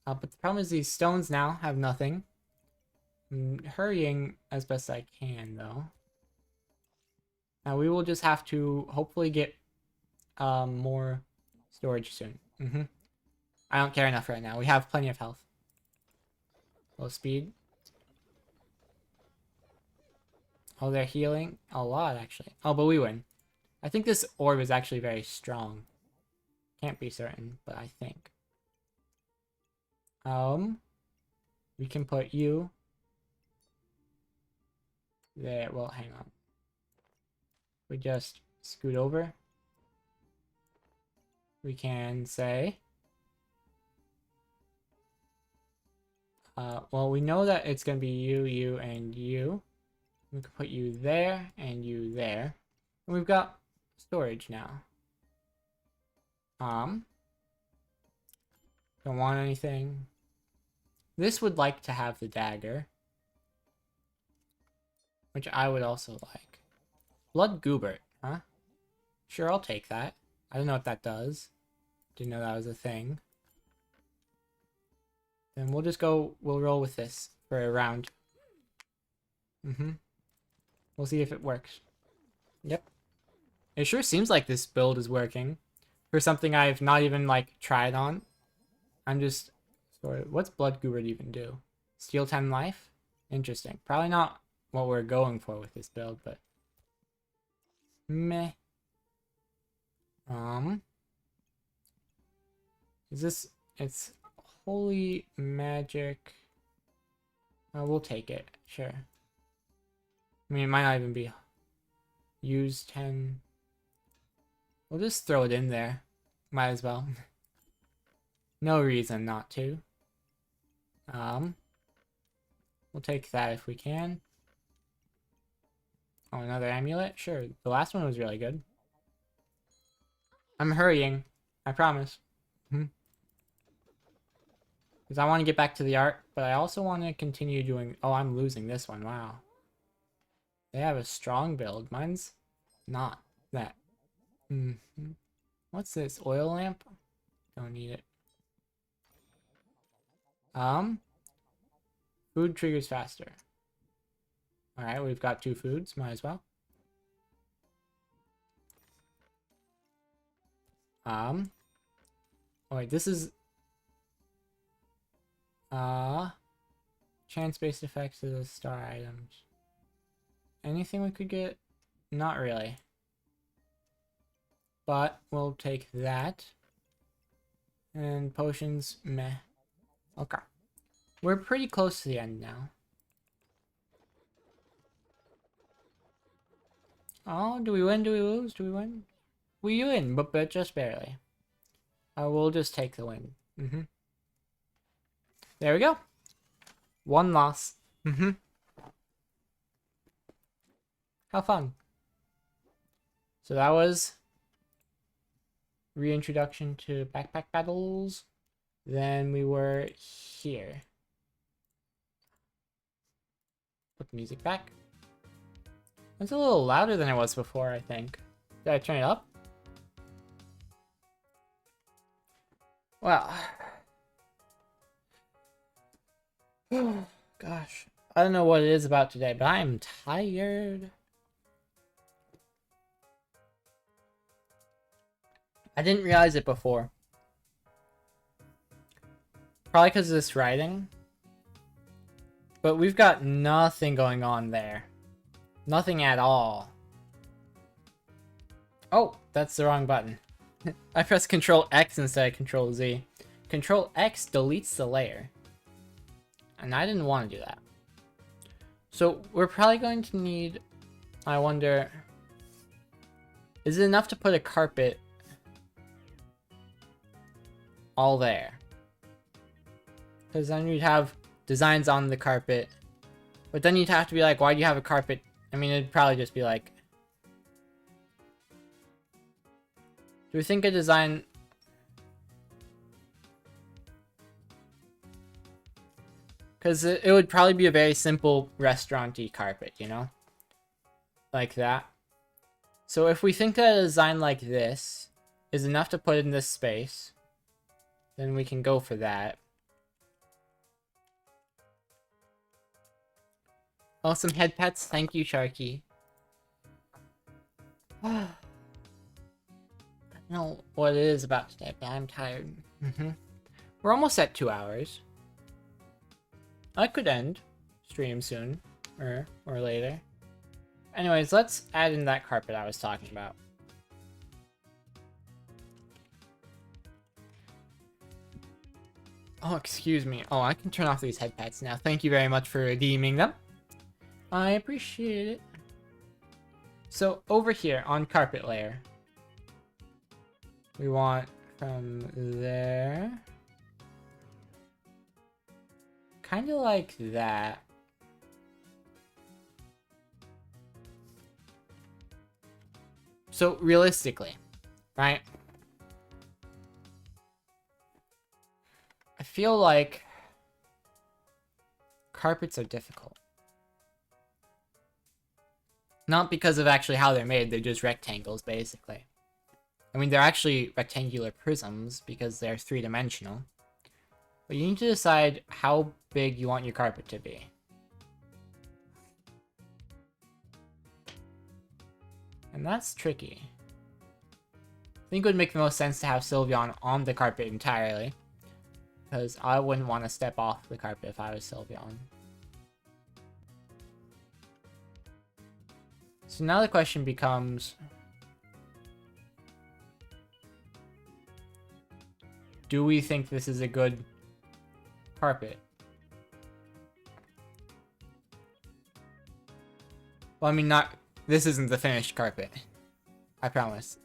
But the problem is these stones now have nothing. I'm hurrying as best I can, though. Now we will just have to hopefully get more storage soon. I don't care enough right now. We have plenty of health. Low speed. Oh, they're healing a lot, actually. Oh, but we win. I think this orb is actually very strong. Can't be certain, but I think. We can put you there. Well, hang on. We just scoot over. We can say, well, we know that it's going to be you, you, and you. We can put you there and you there. And we've got storage now. Don't want anything. This would like to have the dagger, which I would also like. Blood Goobert, huh? Sure, I'll take that. I don't know what that does. Didn't know that was a thing. Then we'll just go, we'll roll with this for a round. We'll see if it works. Yep. It sure seems like this build is working. For something I've not even, like, tried on. I'm just sort of... What's Blood Goobert even do? Steal 10 life? Interesting. Probably not what we're going for with this build, but... Meh. Is this... It's holy magic. We'll take it. Sure. I mean, it might not even be... Use 10... We'll just throw it in there. Might as well. No reason not to. We'll take that if we can. Oh, another amulet? Sure. The last one was really good. I'm hurrying. I promise. Because I want to get back to the art, but I also want to continue doing... Oh, I'm losing this one. Wow. They have a strong build. Mine's not that. What's this? Oil lamp? Don't need it. Food triggers faster. Alright, we've got 2 foods. Might as well. Oh wait, this is... Chance-based effects of the star items. Anything we could get? Not really. But we'll take that. And potions, meh. Okay. We're pretty close to the end now. Oh, do we win? Do we lose? Do we win? We win, but just barely. We'll just take the win. There we go. 1 loss. How fun. So that was reintroduction to backpack battles. Then we were here. Put the music back. It's a little louder than it was before, I think. Did I turn it up? Well. Oh, gosh. I don't know what it is about today, but I am tired. I didn't realize it before. Probably because of this writing. But we've got nothing going on there. Nothing at all. Oh, that's the wrong button. I pressed Control X instead of Control Z. Control X deletes the layer. And I didn't want to do that. So we're probably going to need... I wonder... Is it enough to put a carpet all there? Because then you'd have designs on the carpet. But then you'd have to be like, why do you have a carpet? I mean, it'd probably just be like... Do we think a design... Because it would probably be a very simple restaurant-y carpet, you know? Like that. So if we think that a design like this is enough to put in this space, then we can go for that. Awesome head pets. Thank you, Sharky. I don't know what it is about today, but I'm tired. We're almost at 2 hours. I could end stream soon, or later. Anyways, let's add in that carpet I was talking about. Oh, excuse me. Oh, I can turn off these head pads now. Thank you very much for redeeming them. I appreciate it. So over here on carpet layer, we want from there, kind of like that. So realistically, right? I feel like carpets are difficult. Not because of actually how they're made, they're just rectangles, basically. I mean, they're actually rectangular prisms because they're three-dimensional. But you need to decide how big you want your carpet to be. And that's tricky. I think it would make the most sense to have Sylveon on the carpet entirely. Because I wouldn't want to step off the carpet if I was Sylveon. So now the question becomes, do we think this is a good carpet? Well, I mean, this isn't the finished carpet. I promise.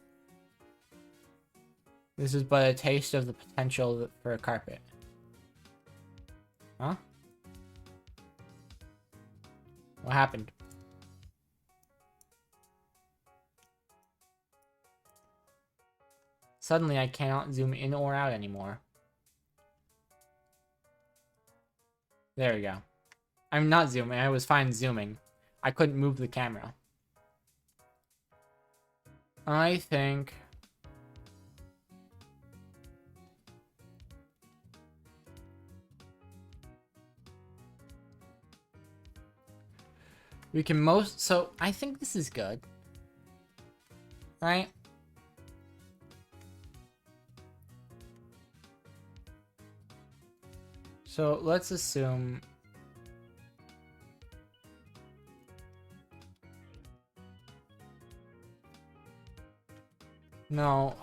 This is but a taste of the potential for a carpet. Huh? What happened? Suddenly, I cannot zoom in or out anymore. There we go. I'm not zooming. I was fine zooming. I couldn't move the camera. I think... we can so, I think this is good. Right? So let's assume no.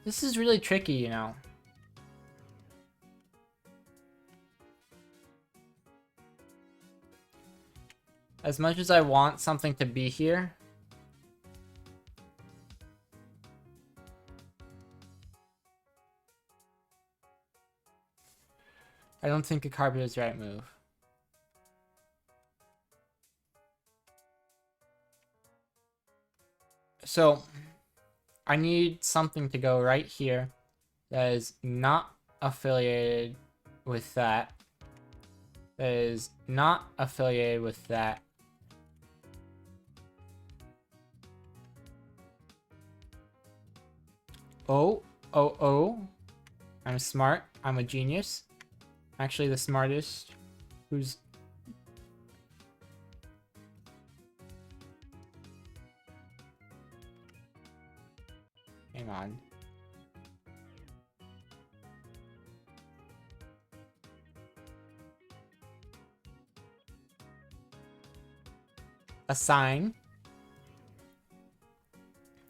This is really tricky, you know. As much as I want something to be here, I don't think a carpet is the right move. So, I need something to go right here that is not affiliated with that. That is not affiliated with that. Oh. I'm smart. I'm a genius. Actually, the smartest. Who's... hang on. A sign.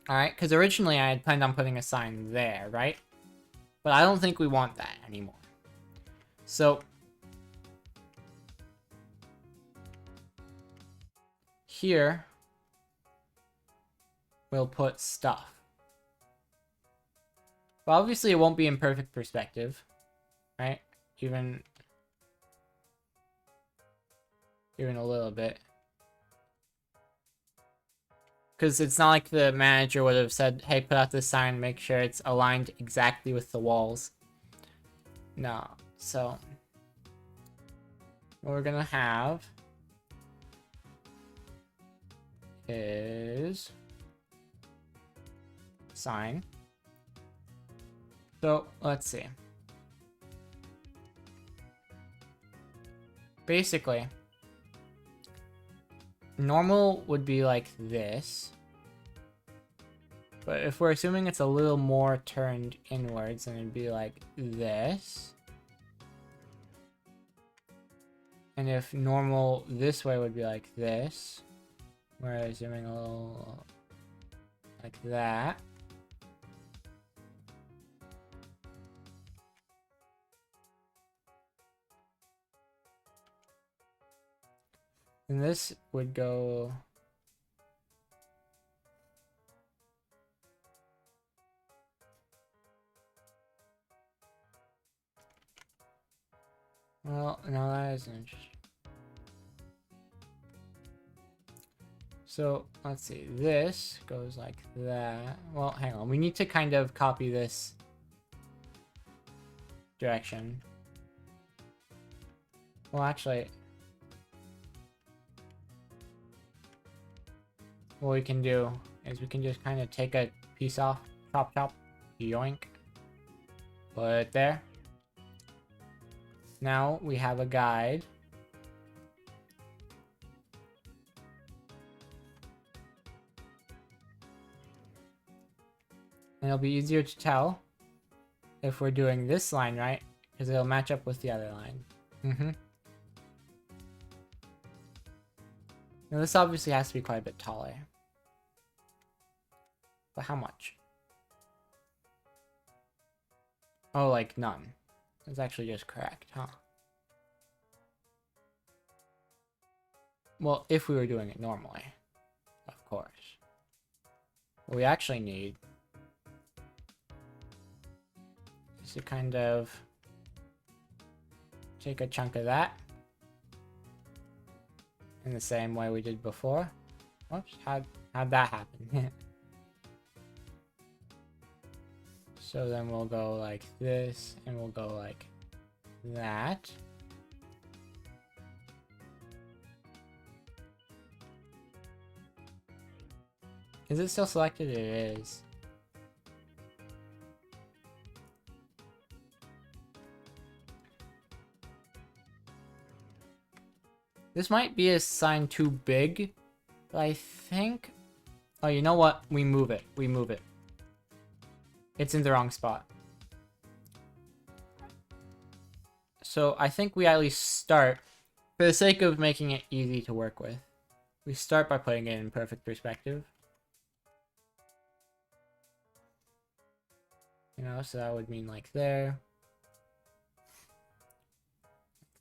Alright, because originally I had planned on putting a sign there, right? But I don't think we want that anymore. So, here, we'll put stuff. But obviously it won't be in perfect perspective, right? Even a little bit. Because it's not like the manager would have said, hey, put out this sign, make sure it's aligned exactly with the walls. No. So what we're gonna have is sine. So let's see. Basically, normal would be like this. But if we're assuming it's a little more turned inwards, then it'd be like this. And if normal this way would be like this, we're assuming a little like that. And this would go... Well, no, that isn't interesting. So, let's see. This goes like that. Well, hang on. We need to kind of copy this direction. Well, actually... what we can do is we can just kind of take a piece off. Chop, chop. Yoink. Put it there. Now we have a guide. And it'll be easier to tell if we're doing this line right, because it'll match up with the other line. Now this obviously has to be quite a bit taller. But how much? Oh, like none. That's actually just correct, huh? Well, if we were doing it normally, of course. What we actually need is to kind of take a chunk of that in the same way we did before. Whoops, how'd that happen? So then we'll go like this, and we'll go like that. Is it still selected? It is. This might be a sign too big, but I think... oh, you know what? We move it. We move it. It's in the wrong spot. So I think we at least start, for the sake of making it easy to work with, we start by putting it in perfect perspective. You know, so that would mean like there.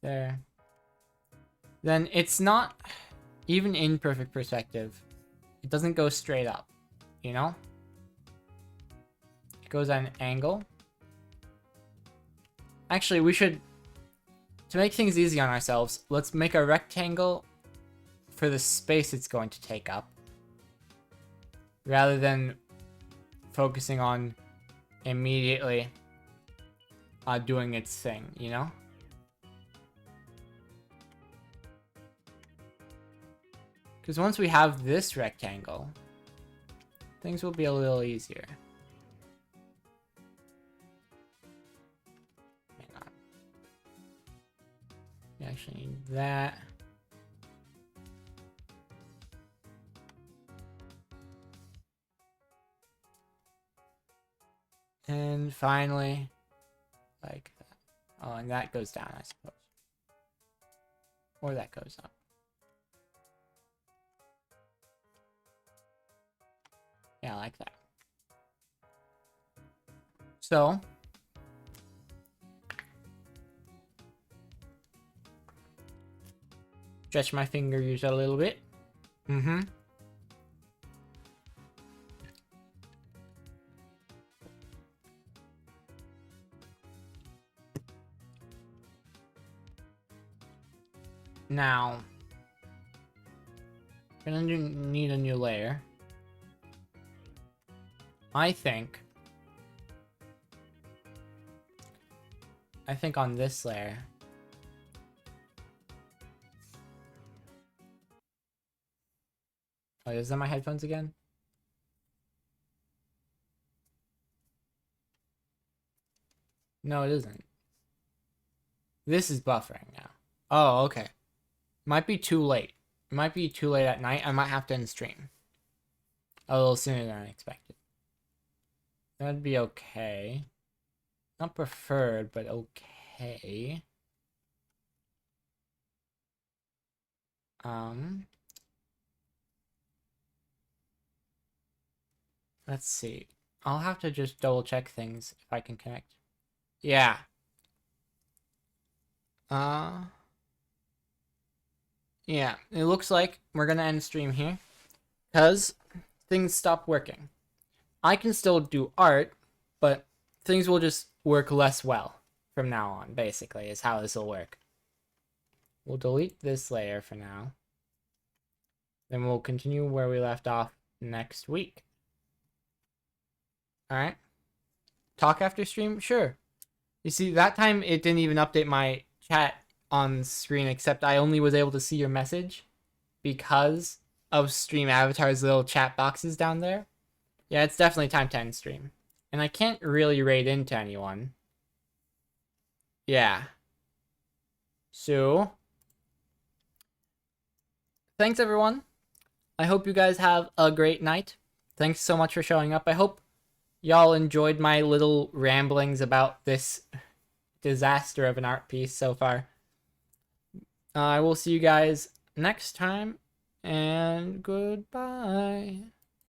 There. Then it's not, even in perfect perspective, it doesn't go straight up, you know? It goes at an angle. Actually, we should, to make things easy on ourselves, let's make a rectangle for the space it's going to take up, rather than focusing on immediately doing its thing, you know? Because once we have this rectangle, things will be a little easier. Hang on. We actually need that. And finally, like that. Oh, and that goes down, I suppose. Or that goes up. Yeah, like that. So, stretch my fingers a little bit. Now, we're gonna need a new layer. I think I think on this layer. Oh, is that my headphones again? No, it isn't. This is buffering now. Oh, okay. Might be too late. It might be too late at night. I might have to end stream a little sooner than I expected. That'd be okay. Not preferred, but okay. Let's see. I'll have to just double check things if I can connect. Yeah. Yeah, it looks like we're gonna end stream here because things stop working. I can still do art, but things will just work less well from now on, basically, is how this will work. We'll delete this layer for now. Then we'll continue where we left off next week. Alright. Talk after stream? Sure. You see, that time it didn't even update my chat on screen, except I only was able to see your message because of Stream Avatar's little chat boxes down there. Yeah, it's definitely time to end stream. And I can't really raid into anyone. Yeah. So, thanks everyone. I hope you guys have a great night. Thanks so much for showing up. I hope y'all enjoyed my little ramblings about this disaster of an art piece so far. I will see you guys next time, and goodbye.